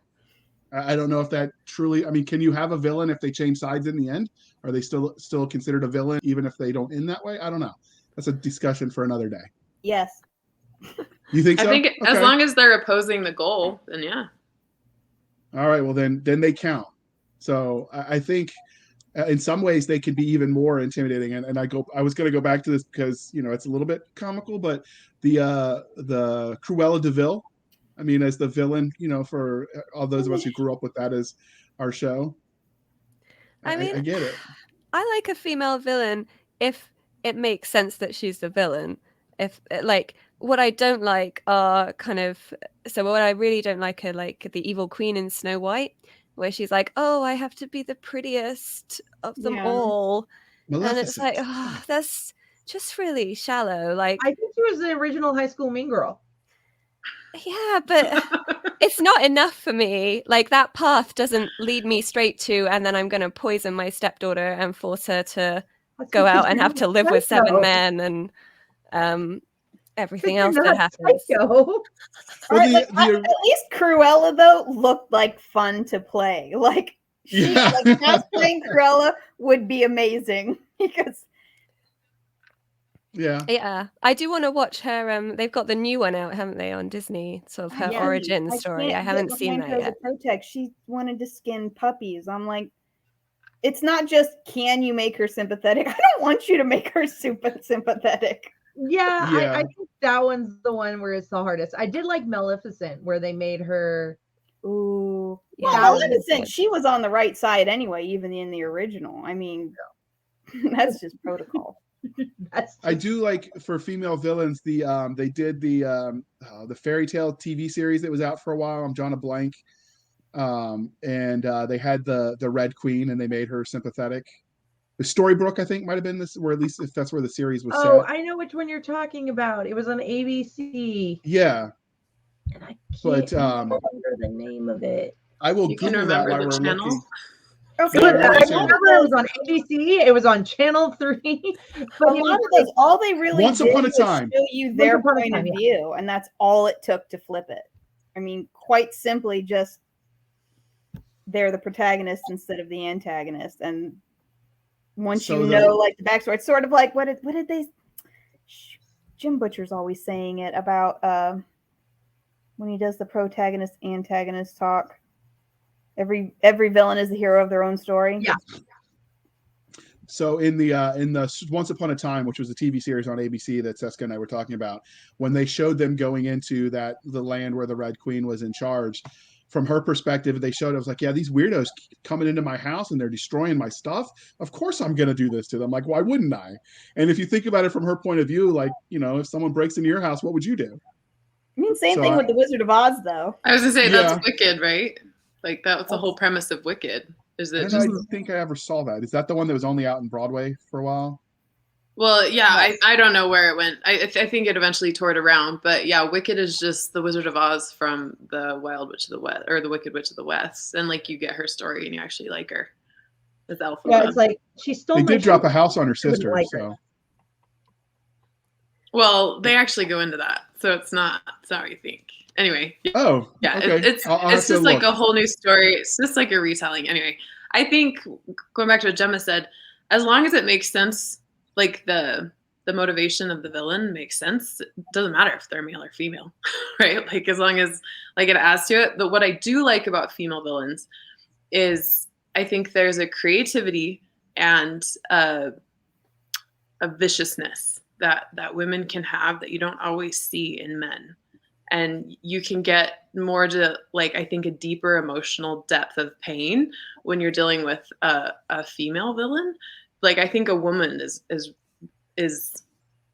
I don't know if that truly. I mean, can you have a villain if they change sides in the end? Are they still considered a villain even if they don't end that way? I don't know. That's a discussion for another day. Yes. You think so? I think Okay. as long as they're opposing the goal, then yeah. All right. Well, then they count. So I think in some ways they could be even more intimidating. And I was going to go back to this because it's a little bit comical, but the Cruella de Vil, I mean, as the villain, for all those of us who grew up with that as our show. I mean, I get it. I like a female villain if it makes sense that she's the villain. If like what I don't like are what I really don't like are like the evil queen in Snow White, where she's like, oh, I have to be the prettiest of them all. And it's like, oh, that's just really shallow. Like, I think she was the original High School Mean Girl. Yeah, but it's not enough for me. Like, that path doesn't lead me straight to, and then I'm going to poison my stepdaughter and force her to go out and have to live with 7 men and everything else that happens. Well, at least Cruella, though, looked like fun to play. Like, cosplaying Cruella would be amazing because. Yeah. I do want to watch her. They've got the new one out, haven't they, on Disney? Sort of her origin story. I haven't seen that yet. Protect. She wanted to skin puppies. I'm like, it's not just can you make her sympathetic. I don't want you to make her super sympathetic. Yeah. I think that one's the one where it's the hardest. I did like Maleficent, where they made her. Ooh, yeah. Well, Maleficent, she was on the right side anyway, even in the original. I mean, that's just protocol. I do like for female villains they did the fairy tale TV series that was out for a while. I'm drawing a blank. And they had the Red Queen and they made her sympathetic. The Storybrooke, I think, might have been this, or at least if that's where the series was set. Oh, I know which one you're talking about. It was on ABC. Yeah. And I can't remember the name of it. I will Google that while we're looking. Okay. I remember it was on ABC. It was on Channel 3. But a lot of those, all they really Once did Upon a was Time. show you their point of view, and that's all it took to flip it. I mean, quite simply, just they're the protagonist instead of the antagonist. And once you know, like the backstory, it's sort of like what did they? Jim Butcher's always saying it about when he does the protagonist antagonist talk. Every villain is the hero of their own story. Yeah. So in the Once Upon a Time, which was a TV series on ABC that Cisca and I were talking about, when they showed them going into the land where the Red Queen was in charge, from her perspective, they showed, I was like, yeah, these weirdos coming into my house and they're destroying my stuff. Of course I'm going to do this to them. Like, why wouldn't I? And if you think about it from her point of view, like, if someone breaks into your house, what would you do? I mean, same thing with the Wizard of Oz, though. I was going to say, that's Wicked, right? Like, that was the whole premise of Wicked. Is that I don't think I ever saw that. Is that the one that was only out in Broadway for a while? Well, yeah, I don't know where it went. I think it eventually toured around, but yeah, Wicked is just the Wizard of Oz from the Wild Witch of the West, or the Wicked Witch of the West, and like you get her story and you actually like her as Elf. Yeah, it's like she stole. They did drop a house on her sister, so. Well, they actually go into that, so it's not what you think. Anyway. Oh. Yeah, okay. It's just like a whole new story. It's just like a retelling. Anyway, I think going back to what Gemma said, as long as it makes sense. Like the motivation of the villain makes sense. It doesn't matter if they're male or female, right? Like as long as like it adds to it. But what I do like about female villains is I think there's a creativity and a viciousness that women can have that you don't always see in men. And you can get more to like, I think, a deeper emotional depth of pain when you're dealing with a female villain. Like, I think a woman is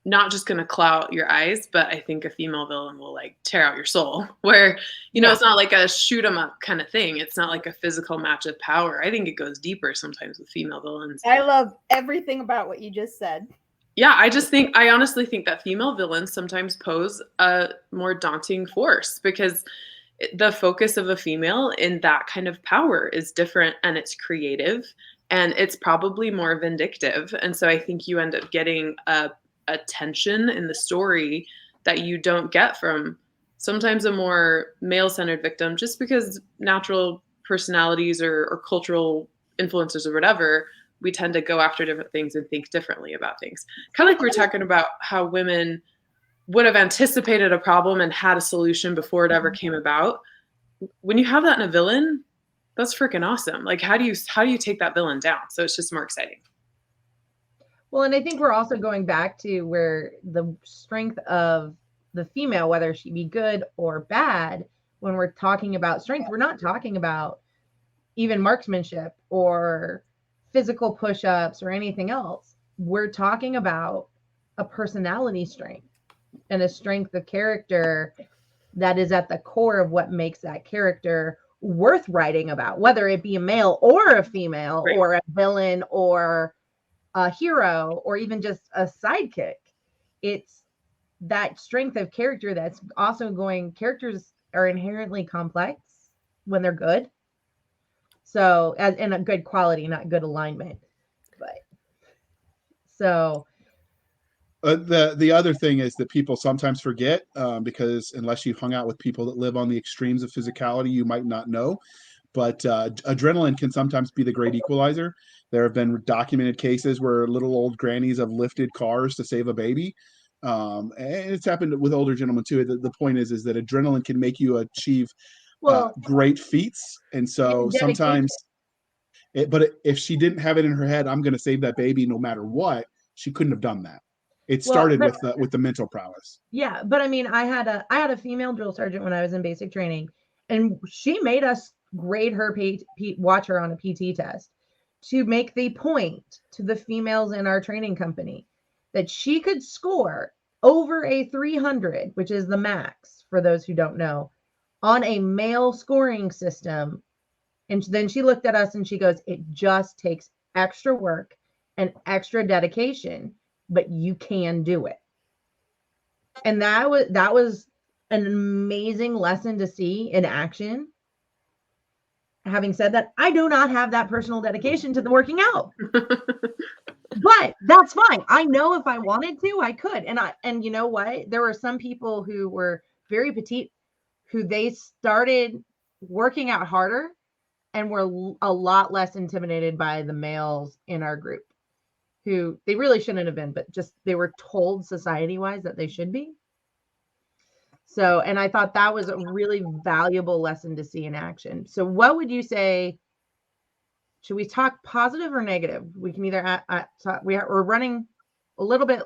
not just going to cloud your eyes, but I think a female villain will like tear out your soul, where, it's not like a shoot 'em up kind of thing. It's not like a physical match of power. I think it goes deeper sometimes with female villains. I love everything about what you just said. Yeah, I honestly think that female villains sometimes pose a more daunting force, because the focus of a female in that kind of power is different, and it's creative, and it's probably more vindictive. And so I think you end up getting a tension in the story that you don't get from sometimes a more male-centered victim, just because natural personalities or cultural influences or whatever, we tend to go after different things and think differently about things. Kind of like we're talking about how women would have anticipated a problem and had a solution before it ever came about. When you have that in a villain, that's freaking awesome. Like, how do you take that villain down? So it's just more exciting. Well, and I think we're also going back to where the strength of the female, whether she be good or bad, when we're talking about strength, we're not talking about even marksmanship or physical push-ups or anything else. We're talking about a personality strength and a strength of character that is at the core of what makes that character worth writing about, whether it be a male or a female, right, or a villain or a hero, or even just a sidekick. It's that strength of character that's also characters are inherently complex when they're good. So, as in a good quality, not good alignment. But so the other thing is that people sometimes forget, because unless you've hung out with people that live on the extremes of physicality, you might not know. But adrenaline can sometimes be the great equalizer. There have been documented cases where little old grannies have lifted cars to save a baby. And it's happened with older gentlemen too. The point is that adrenaline can make you achieve great feats. And so sometimes, but if she didn't have it in her head, I'm going to save that baby no matter what, she couldn't have done that. It started with the mental prowess. Yeah, but I mean, I had a female drill sergeant when I was in basic training, and she made us grade her, watch her on a PT test to make the point to the females in our training company that she could score over a 300, which is the max for those who don't know, on a male scoring system. And then she looked at us and she goes, it just takes extra work and extra dedication, but you can do it. And that was an amazing lesson to see in action. Having said that, I do not have that personal dedication to the working out. But that's fine. I know if I wanted to, I could. And you know what? There were some people who were very petite who they started working out harder and were a lot less intimidated by the males in our group, who they really shouldn't have been, but just they were told society-wise that they should be. So, and I thought that was a really valuable lesson to see in action. So what would you say? Should we talk positive or negative? We can either we're running a little bit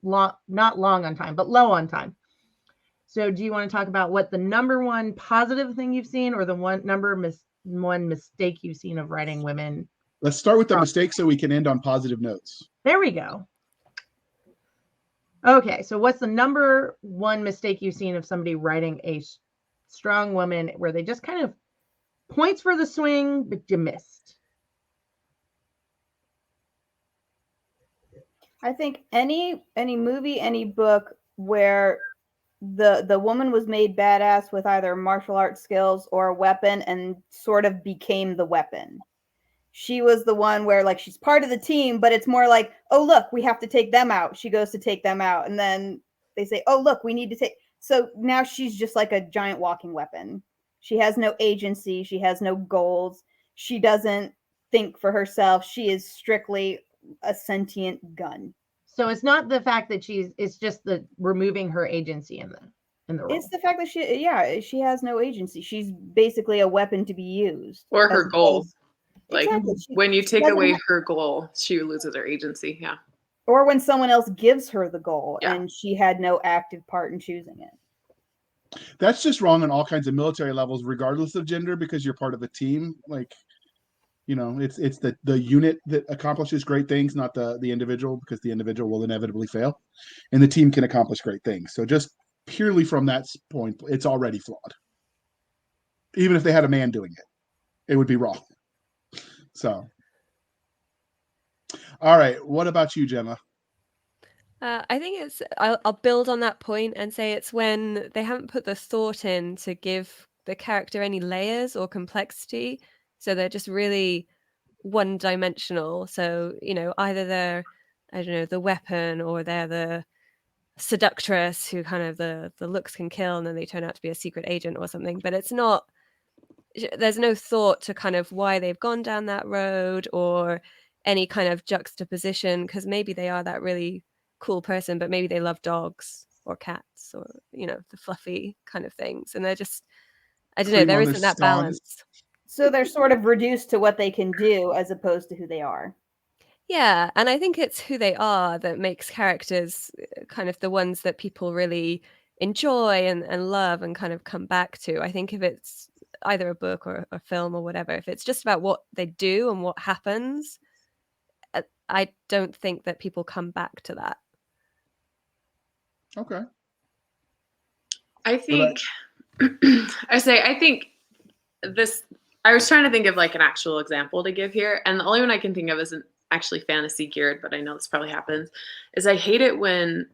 not long on time, but low on time. So do you want to talk about what the number one positive thing you've seen, or the one mistake you've seen of writing women? Let's start with the mistake so we can end on positive notes. There we go. Okay, so what's the number one mistake you've seen of somebody writing a strong woman where they just kind of points for the swing, but you missed? I think any movie, any book where the woman was made badass with either martial arts skills or a weapon and sort of became the weapon. She was the one where, like, she's part of the team, but it's more like, oh, look, we have to take them out. She goes to take them out. And then they say, oh, look, we need to take. So now she's just like a giant walking weapon. She has no agency. She has no goals. She doesn't think for herself. She is strictly a sentient gun. So it's not the fact that it's just the removing her agency in the role. It's the fact that she has no agency. She's basically a weapon to be used. Or her goal. Like, exactly. when you take away her goal, she loses her agency. Yeah. Or when someone else gives her the goal and she had no active part in choosing it. That's just wrong on all kinds of military levels, regardless of gender, because you're part of a team. Like, it's the unit that accomplishes great things, not the individual, because the individual will inevitably fail, and the team can accomplish great things. So just purely from that point, it's already flawed. Even if they had a man doing it, it would be wrong. So, all right. What about you, Gemma? I think I'll build on that point and say it's when they haven't put the thought in to give the character any layers or complexity. So they're just really one-dimensional. So, either they're, I don't know, the weapon, or they're the seductress who kind of the looks can kill, and then they turn out to be a secret agent or something. But there's no thought to kind of why they've gone down that road, or any kind of juxtaposition, because maybe they are that really cool person, but maybe they love dogs or cats, or the fluffy kind of things, and they're just, I don't know, there isn't that balance. So they're sort of reduced to what they can do as opposed to who they are. Yeah, and I think it's who they are that makes characters kind of the ones that people really enjoy and love and kind of come back to. I think if it's either a book or a film or whatever, if it's just about what they do and what happens, I don't think that people come back to that. Okay. I think I think this, I was trying to think of like an actual example to give here, and the only one I can think of isn't actually fantasy geared, but I know this probably happens, is I hate it when,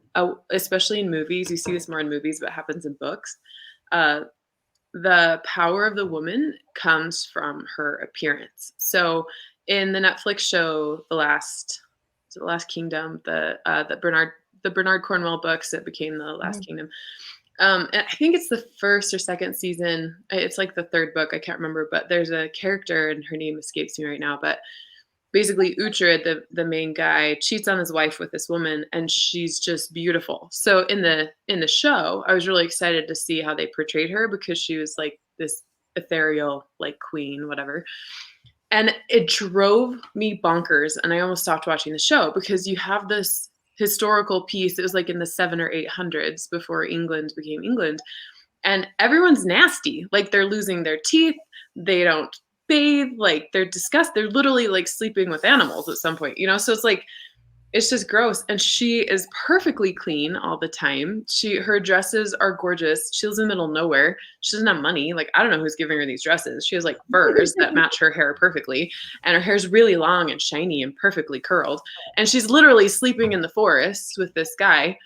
especially in movies, you see this more in movies, but it happens in books. The power of the woman comes from her appearance. So in the Netflix show, The Last Kingdom, the Bernard Cornwell books that became The Last Kingdom. I think it's the first or second season. It's like the third book. I can't remember, but there's a character, and her name escapes me right now. But basically, Uhtred, the main guy, cheats on his wife with this woman, and she's just beautiful. So in the show, I was really excited to see how they portrayed her, because she was like this ethereal, like queen, whatever. And it drove me bonkers, and I almost stopped watching the show, because you have this historical piece. It was like in the 700s or 800s, before England became England, and everyone's nasty. Like, they're losing their teeth, they don't bathe, like they're disgusted, they're literally like sleeping with animals at some point, so it's like, it's just gross. And she is perfectly clean all the time. Her dresses are gorgeous. She lives in the middle of nowhere. She doesn't have money. Like, I don't know who's giving her these dresses. She has like furs that match her hair perfectly. And her hair's really long and shiny and perfectly curled. And she's literally sleeping in the forest with this guy.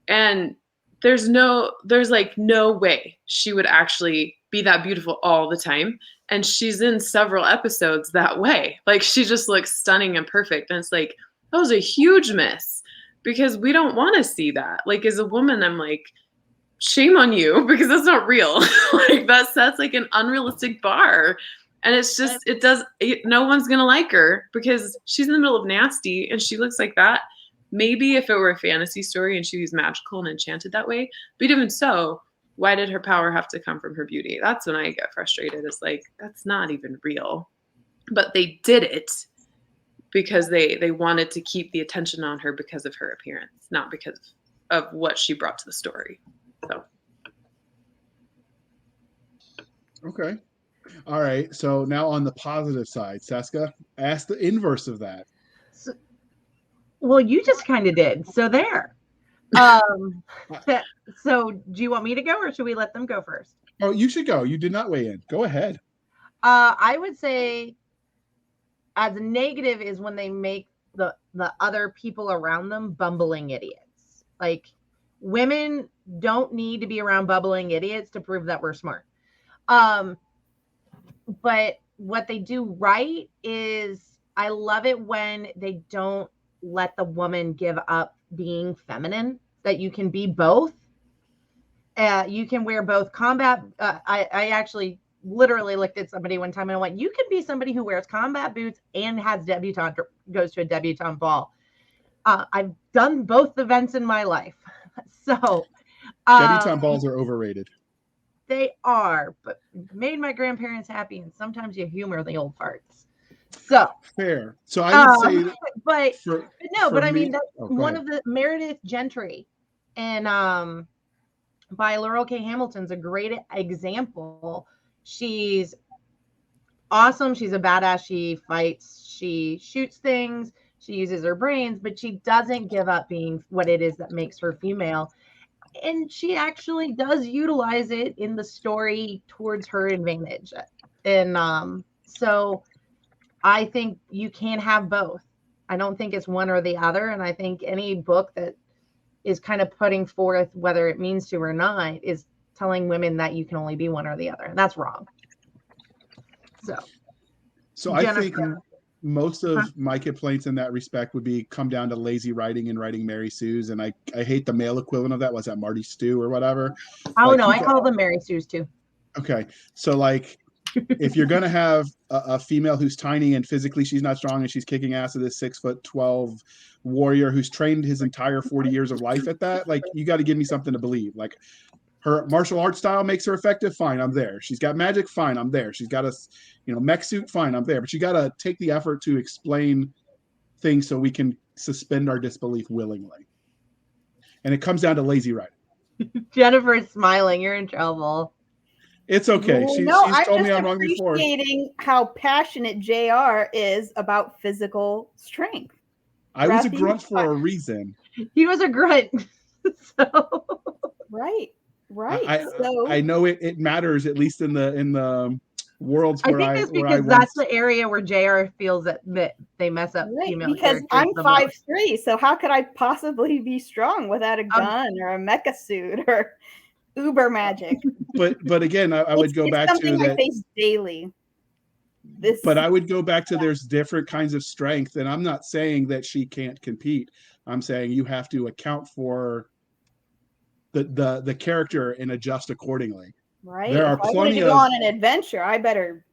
And there's like no way she would actually be that beautiful all the time. And she's in several episodes that way. Like, she just looks stunning and perfect. And it's like, that was a huge miss, because we don't want to see that. Like, as a woman, I'm like, shame on you, because that's not real. Like, that sets like an unrealistic bar. And it's just, no one's going to like her, because she's in the middle of nasty and she looks like that. Maybe if it were a fantasy story and she was magical and enchanted that way, but even so, why did her power have to come from her beauty? That's when I get frustrated. It's like, that's not even real. But they did it because they wanted to keep the attention on her because of her appearance, not because of what she brought to the story. So. Okay. All right. So now on the positive side, Cisca, ask the inverse of that. Well, you just kind of did. So there. So do you want me to go, or should we let them go first? Oh, you should go. You did not weigh in. Go ahead. I would say as a negative is when they make the other people around them bumbling idiots. Like, women don't need to be around bumbling idiots to prove that we're smart. But what they do right is, I love it when they don't let the woman give up being feminine, that you can be both. You can wear both combat. I actually literally looked at somebody one time and I went, you can be somebody who wears combat boots and goes to a debutante ball. I've done both events in my life. So debutante balls are overrated. They are, but made my grandparents happy, and sometimes you humor the old farts. So fair. So I would say, but I mean, that's one ahead. of the Meredith Gentry, and by Laurel K. Hamilton's a great example. She's awesome. She's a badass. She fights. She shoots things. She uses her brains, but she doesn't give up being what it is that makes her female. And she actually does utilize it in the story towards her advantage. And so I think you can have both. I don't think it's one or the other. And I think any book that is kind of putting forth, whether it means to or not, is telling women that you can only be one or the other. And that's wrong. So I think most of my complaints in that respect would come down to lazy writing and writing Mary Sue's. And I hate the male equivalent of that. Was that Marty Stew or whatever? Oh, no, I call them Mary Sue's too. Okay. So like, if you're going to have a female who's tiny and physically she's not strong and she's kicking ass of this 6'12" warrior who's trained his entire 40 years of life at that, like, you got to give me something to believe. Like, her martial arts style makes her effective. Fine, I'm there. She's got magic. Fine, I'm there. She's got a, mech suit. Fine, I'm there. But you got to take the effort to explain things so we can suspend our disbelief willingly. And it comes down to lazy writing. Jennifer's smiling. You're in trouble. It's okay. She's told me I'm wrong before. I'm appreciating how passionate JR is about physical strength. I was a grunt for a reason. He was a grunt. So. Right. I know it matters, at least in the worlds where I think it's because that's the area where JR feels that they mess up female because I'm 5'3", so how could I possibly be strong without a gun or a mecha suit or uber magic? But again, I would go back to that. I face daily. But I would go back to there's different kinds of strength, and I'm not saying that she can't compete. I'm saying you have to account for the character and adjust accordingly. Right. There are plenty of go on an adventure. I better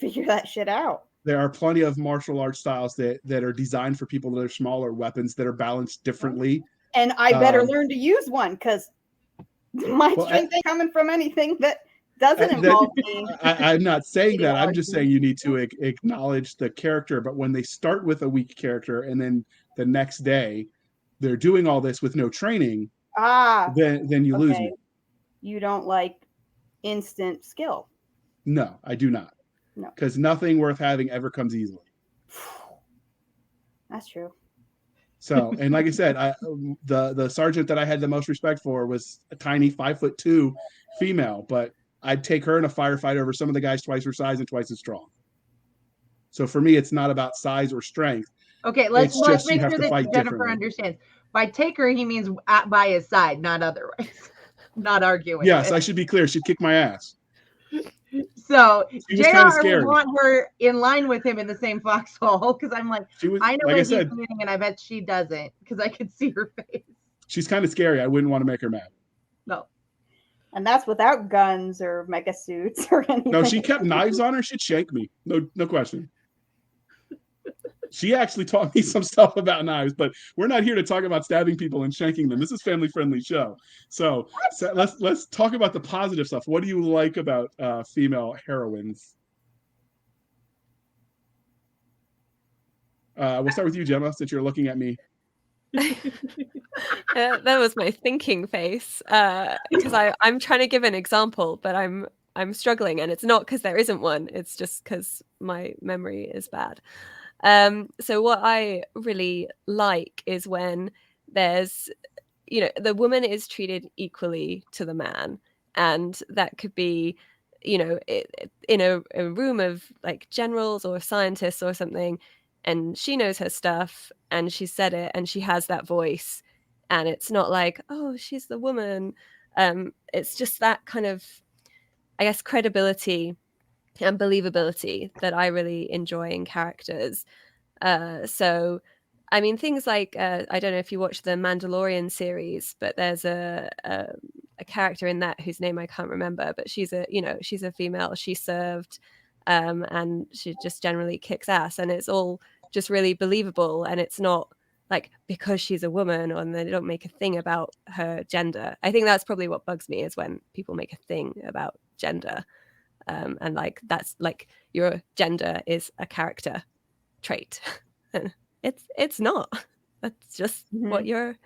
figure that shit out. There are plenty of martial arts styles that are designed for people that are smaller, weapons that are balanced differently. And I better learn to use one because my strength ain't coming from anything that doesn't involve me. I'm not saying that. I'm just saying you need to acknowledge the character. But when they start with a weak character and then the next day they're doing all this with no training, then you lose me. You don't like instant skill? No, I do not. No, because nothing worth having ever comes easily. That's true. So, and like I said, the sergeant that I had the most respect for was a tiny 5'2" female, but I'd take her in a firefight over some of the guys twice her size and twice as strong. So for me, it's not about size or strength. Okay, let's make sure that Jennifer understands. By take her, he means by his side, not otherwise. Not arguing. Yes, I should be clear. She'd kick my ass. So JR would want her in line with him in the same foxhole because I'm like, I know what he's doing, and I bet she doesn't because I could see her face. She's kind of scary. I wouldn't want to make her mad. No. And that's without guns or mecha suits or anything. No, she kept knives on her. She'd shank me. No question. She actually taught me some stuff about knives, but we're not here to talk about stabbing people and shanking them. This is a family-friendly show. So let's talk about the positive stuff. What do you like about female heroines? We'll start with you, Gemma, since you're looking at me. That was my thinking face because I'm trying to give an example, but I'm struggling, and it's not because there isn't one. It's just because my memory is bad. So what I really like is when there's, the woman is treated equally to the man, and that could be, in a room of like generals or scientists or something, and she knows her stuff and she said it and she has that voice, and it's not like, oh, she's the woman. It's just that kind of, I guess, credibility and believability that I really enjoy in characters. So, I mean, things like I don't know if you watch the Mandalorian series, but there's a character in that whose name I can't remember, but she's a female. She served, and she just generally kicks ass, and it's all just really believable, and it's not like because she's a woman and they don't make a thing about her gender. I think that's probably what bugs me is when people make a thing about gender. And like that's like your gender is a character trait. It's not. That's just what your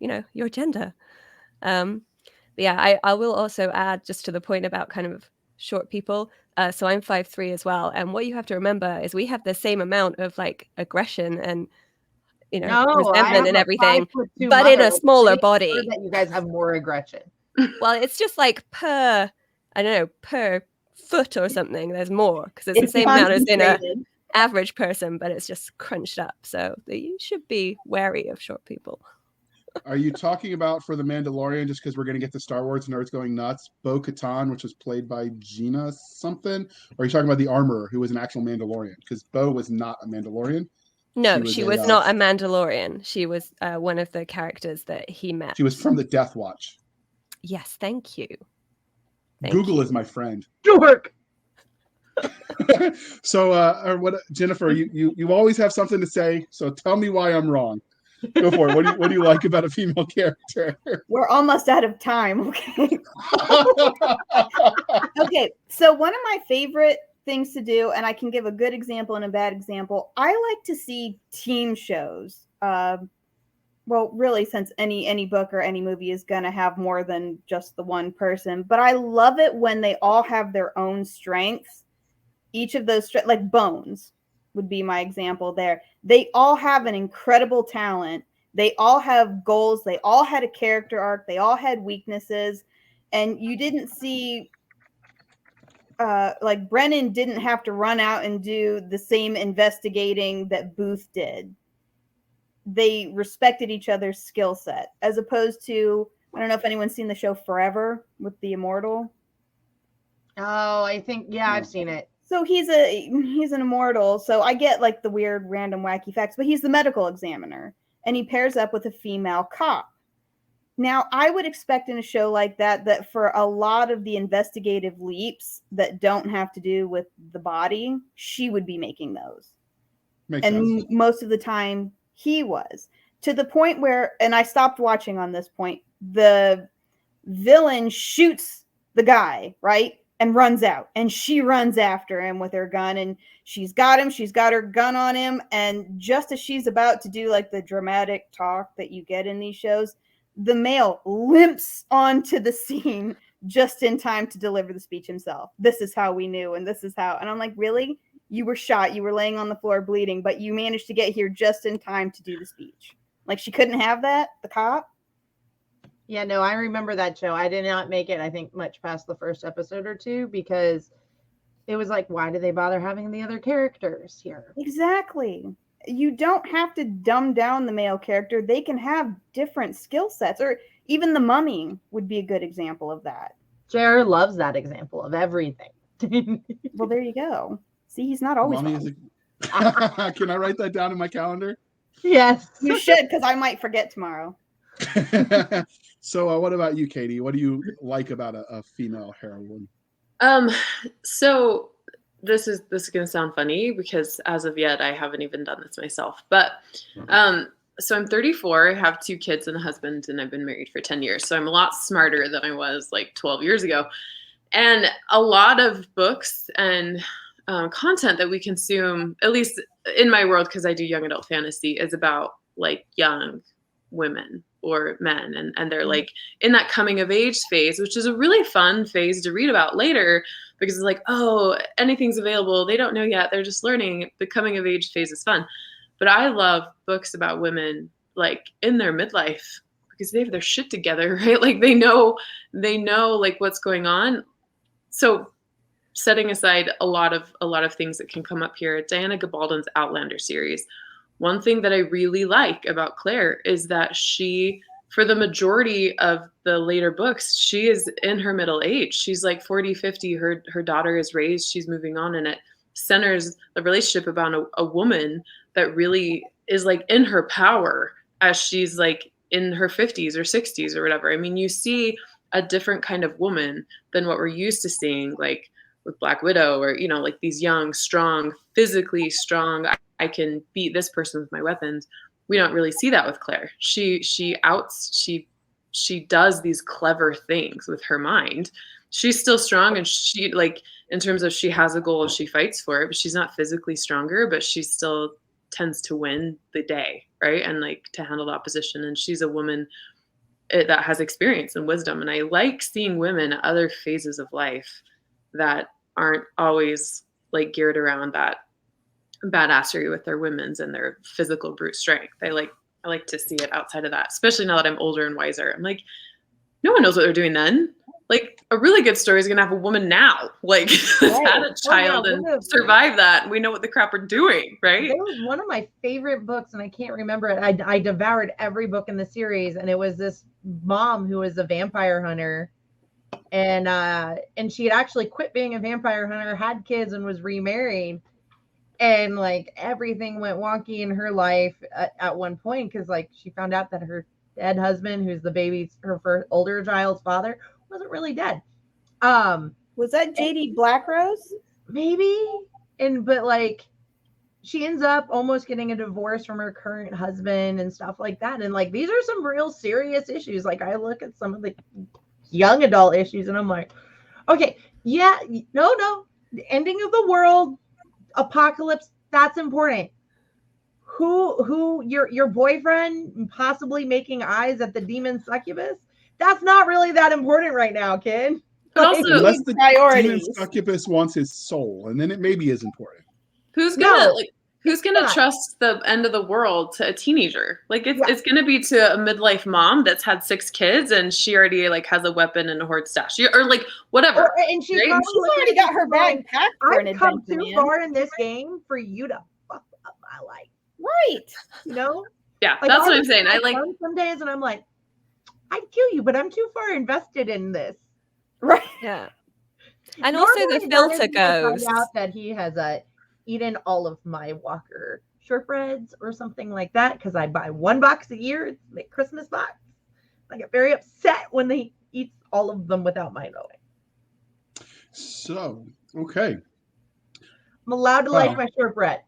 gender. But yeah, I will also add just to the point about kind of short people. So I'm 5'3" as well. And what you have to remember is we have the same amount of like aggression and, No, I resentment have and a everything, 5'2" but in mother. a smaller Make sure body. that you guys have more aggression. Well, it's just like per, I don't know, per foot or something. There's more because it's the same amount as in a average person, but it's just crunched up. So you should be wary of short people. Are you talking about for the Mandalorian, just because we're going to get the Star Wars nerds going nuts, Bo-Katan, which was played by Gina something? Or are you talking about the Armorer, who was an actual Mandalorian? Because Bo was not a Mandalorian. No, she was not a Mandalorian. She was one of the characters that he met. She was from the Death Watch. Yes, thank you. Google is my friend. Dork. So, what, Jennifer? You always have something to say. So tell me why I'm wrong. Go for it. What do you like about a female character? We're almost out of time. Okay. Okay. So one of my favorite things to do, and I can give a good example and a bad example. I like to see team shows. Well, really, since any book or any movie is going to have more than just the one person. But I love it when they all have their own strengths. Each of those, like Bones would be my example there. They all have an incredible talent. They all have goals. They all had a character arc. They all had weaknesses. And you didn't see, like Brennan didn't have to run out and do the same investigating that Booth did. They respected each other's skill set, as opposed to, I don't know if anyone's seen the show Forever with the Immortal. Oh, I think, yeah, I've seen it. So he's an immortal. So I get like the weird, random, wacky facts, but he's the medical examiner, and he pairs up with a female cop. Now, I would expect in a show like that for a lot of the investigative leaps that don't have to do with the body, she would be making those. Makes sense. Most of the time, he was. To the point where, and I stopped watching on this point, the villain shoots the guy, right? And runs out, and she runs after him with her gun, and she's got her gun on him, and just as she's about to do like the dramatic talk that you get in these shows, the male limps onto the scene just in time to deliver the speech himself. This is how we knew, and this is how, and I'm like, really? You were shot, you were laying on the floor bleeding, but you managed to get here just in time to do the speech. Like, she couldn't have that, the cop? Yeah, no, I remember that show. I did not make it, I think, much past the first episode or two, because it was like, why do they bother having the other characters here? Exactly. You don't have to dumb down the male character. They can have different skill sets, or even the Mummy would be a good example of that. Jer loves that example of everything. Well, there you go. See, he's not always Can I write that down in my calendar? Yes. You should, because I might forget tomorrow. So what about you, Katie? What do you like about a female heroine? So this is going to sound funny because as of yet I haven't even done this myself, but so I'm 34, I have 2 kids and a husband, and I've been married for 10 years, so I'm a lot smarter than I was like 12 years ago. And a lot of books and content that we consume, at least in my world, because I do young adult fantasy, is about like young women or men, and they're like in that coming of age phase, which is a really fun phase to read about later, because it's like, oh, anything's available, they don't know yet, they're just learning. The coming of age phase is fun. But I love books about women like in their midlife, because they have their shit together, right? Like they know like what's going on. So setting aside a lot of things that can come up here, Diana Gabaldon's Outlander series, one thing that I really like about Claire is that she, for the majority of the later books, she is in her middle age. She's like 40, 50. Her daughter is raised. She's moving on, and it centers the relationship about a woman that really is like in her power as she's like in her 50s or 60s or whatever. I mean, you see a different kind of woman than what we're used to seeing, like with Black Widow, or, you know, like these young, strong, physically strong, I can beat this person with my weapons. We don't really see that with Claire. She does these clever things with her mind. She's still strong, and she, like, in terms of she has a goal and she fights for it, but she's not physically stronger, but she still tends to win the day, right? And like to handle the opposition. And she's a woman that has experience and wisdom. And I like seeing women at other phases of life that aren't always like geared around that badassery with their women's and their physical brute strength. I like to see it outside of that, especially now that I'm older and wiser. I'm like, no one knows what they're doing then. Like, a really good story is going to have a woman now, like, Right. had a child and survive that. And we know what the crap we're doing, right? There was one of my favorite books, and I can't remember it. I devoured every book in the series, and it was this mom who was a vampire hunter, and she had actually quit being a vampire hunter, had kids, and was remarried, and like everything went wonky in her life at one point because like she found out that her dead husband, who's the baby's her first older child's father, wasn't really dead. Was that JD Blackrose? Maybe. But like she ends up almost getting a divorce from her current husband and stuff like that. And like these are some real serious issues. Like I look at some of the young adult issues and I'm like, okay, yeah, no, the ending of the world, apocalypse, that's important. Who your boyfriend possibly making eyes at the demon succubus? That's not really that important right now, kid. But also, unless the priorities. demon succubus wants his soul, and then it maybe is important. Who's gonna trust the end of the world to a teenager? Like it's gonna be to a midlife mom that's had 6 kids and she already like has a weapon and a hoard stash, or like whatever. And she's right? Already got her bag packed for an I've come adventure, too man. far in this game for you to fuck up my life. Right. You know? Yeah, Like, that's what I'm saying. I like some days and I'm like, I'd kill you, but I'm too far invested in this. Right. Yeah. And also the filter goes. Out that he has eaten all of my Walker shortbreads or something like that because I buy 1 box a year. It's my Christmas box. I get very upset when they eat all of them without my knowing. So, okay. I'm allowed to like my shortbread.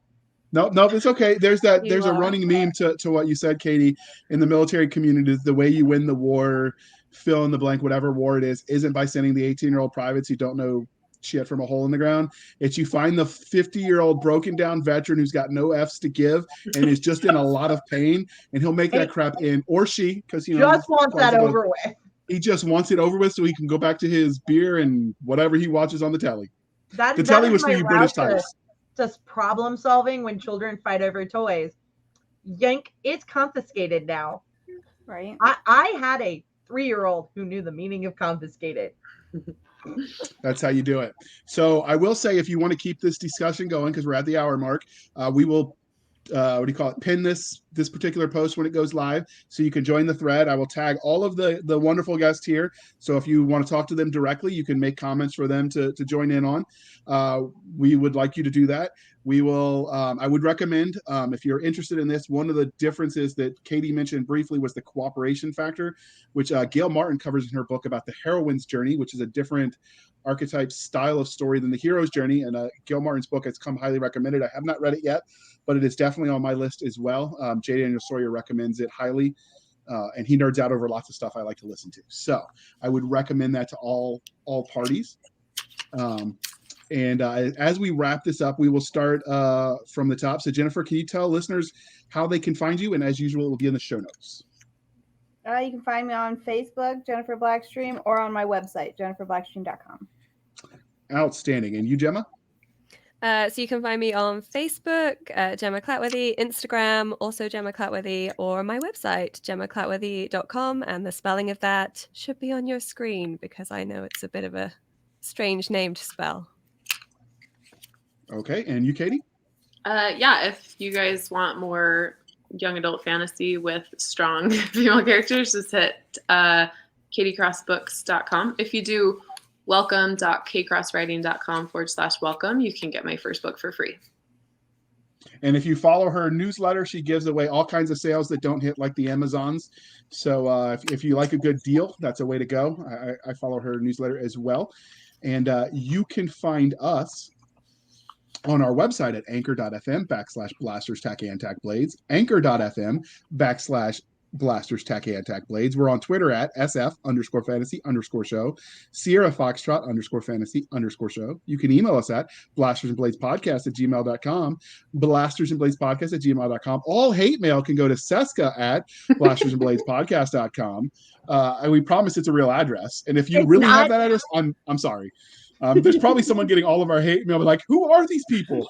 No, it's okay. There's a running meme to what you said, Katie, in the military community. The way you win the war, fill in the blank, whatever war it is, isn't by sending the 18-year-old privates who don't know shit from a hole in the ground. It's you find the 50-year-old broken down veteran who's got no F's to give and is just in a lot of pain, and he'll make that crap in, or she, because just wants that over with. He just wants it over with so he can go back to his beer and whatever he watches on the telly. The telly was for you British types. Just problem solving when children fight over toys. Yank, it's confiscated now. Right. I had a 3-year-old who knew the meaning of confiscated. That's how you do it. So I will say, if you want to keep this discussion going, because we're at the hour mark, we will pin this particular post when it goes live, so you can join the thread. I will tag all of the wonderful guests here, so if you want to talk to them directly, you can make comments for them to join in on. We would like you to do that. We will I would recommend, if you're interested in this, one of the differences that Katie mentioned briefly was the cooperation factor, which Gail Martin covers in her book about the heroine's journey, which is a different archetype style of story than the hero's journey. And Gail Martin's book has come highly recommended. I have not read it yet, but it is definitely on my list as well. J. Daniel Sawyer recommends it highly, and he nerds out over lots of stuff I like to listen to. So I would recommend that to all parties. And as we wrap this up, we will start from the top. So Jennifer, can you tell listeners how they can find you? And as usual, it will be in the show notes. You can find me on Facebook, Jennifer Blackstream, or on my website, jenniferblackstream.com. Outstanding. And you, Gemma? So you can find me on Facebook, Gemma Clatworthy, Instagram, also Gemma Clatworthy, or my website, gemmaclatworthy.com. And the spelling of that should be on your screen because I know it's a bit of a strange name to spell. Okay. And you, Katie? If you guys want more young adult fantasy with strong female characters, just hit katiecrossbooks.com. If you do welcome.kcrosswriting.com/welcome, you can get my first book for free. And if you follow her newsletter, she gives away all kinds of sales that don't hit like the Amazons. So if you like a good deal, that's a way to go. I follow her newsletter as well. And you can find us on our website at anchor.fm/blasters tack and tack blades, anchor.fm/ Blasters Tack and Tack Blades. We're on Twitter at SF_fantasy_show, Sierra Foxtrot _fantasy_show. You can email us at blastersandbladespodcast@gmail.com, blastersandbladespodcast@gmail.com. All hate mail can go to Cisca at blastersandbladespodcast.com. And we promise it's a real address. And if you really have that address, I'm sorry. There's probably someone getting all of our hate mail, like, who are these people?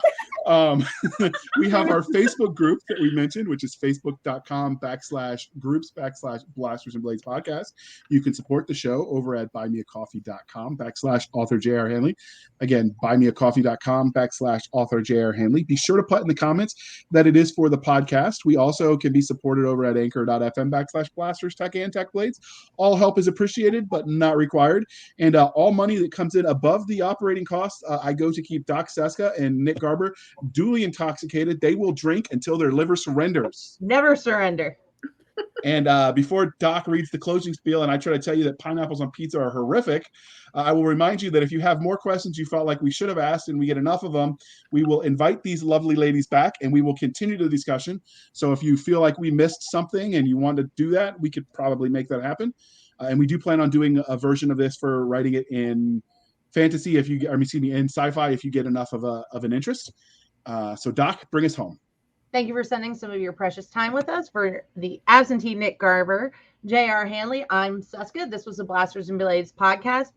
We have our Facebook group that we mentioned, which is facebook.com/groups/Blasters and Blades podcast. You can support the show over at buymeacoffee.com/author J.R. Handley. Again, buymeacoffee.com/author J.R. Handley. Be sure to put in the comments that it is for the podcast. We also can be supported over at anchor.fm/Blasters Tech and Tech Blades. All help is appreciated, but not required. And all money that comes in above the operating costs, I go to keep Doc Cisca and Nick Garber duly intoxicated. They will drink until their liver surrenders. Never surrender. And before Doc reads the closing spiel and I try to tell you that pineapples on pizza are horrific, I will remind you that if you have more questions you felt like we should have asked and we get enough of them, we will invite these lovely ladies back and we will continue the discussion. So if you feel like we missed something and you want to do that, we could probably make that happen. And we do plan on doing a version of this for writing it in fantasy, in sci-fi, if you get enough of an interest. So Doc, bring us home. Thank you for spending some of your precious time with us. For the absentee Nick Garber, J.R. Handley, I'm Cisca. This was the Blasters and Blades podcast.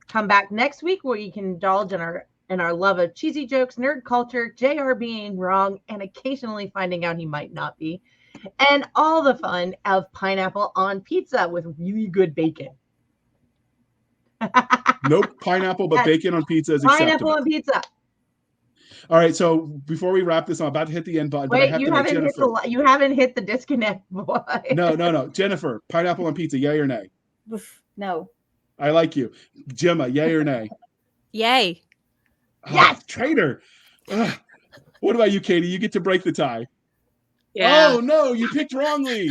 Come back next week where you can indulge in our love of cheesy jokes, nerd culture, J.R. being wrong, and occasionally finding out he might not be, and all the fun of pineapple on pizza with really good bacon. Nope, pineapple, but bacon on pizza is acceptable. Pineapple on pizza. All right, so before we wrap this, I'm about to hit the end button. Wait, you haven't hit the disconnect, boy. No. Jennifer, pineapple on pizza, yay or nay? No. I like you. Gemma, yay or nay? Yay. Yes! Traitor. Ugh. What about you, Katie? You get to break the tie. Yeah. Oh, no, you picked wrongly.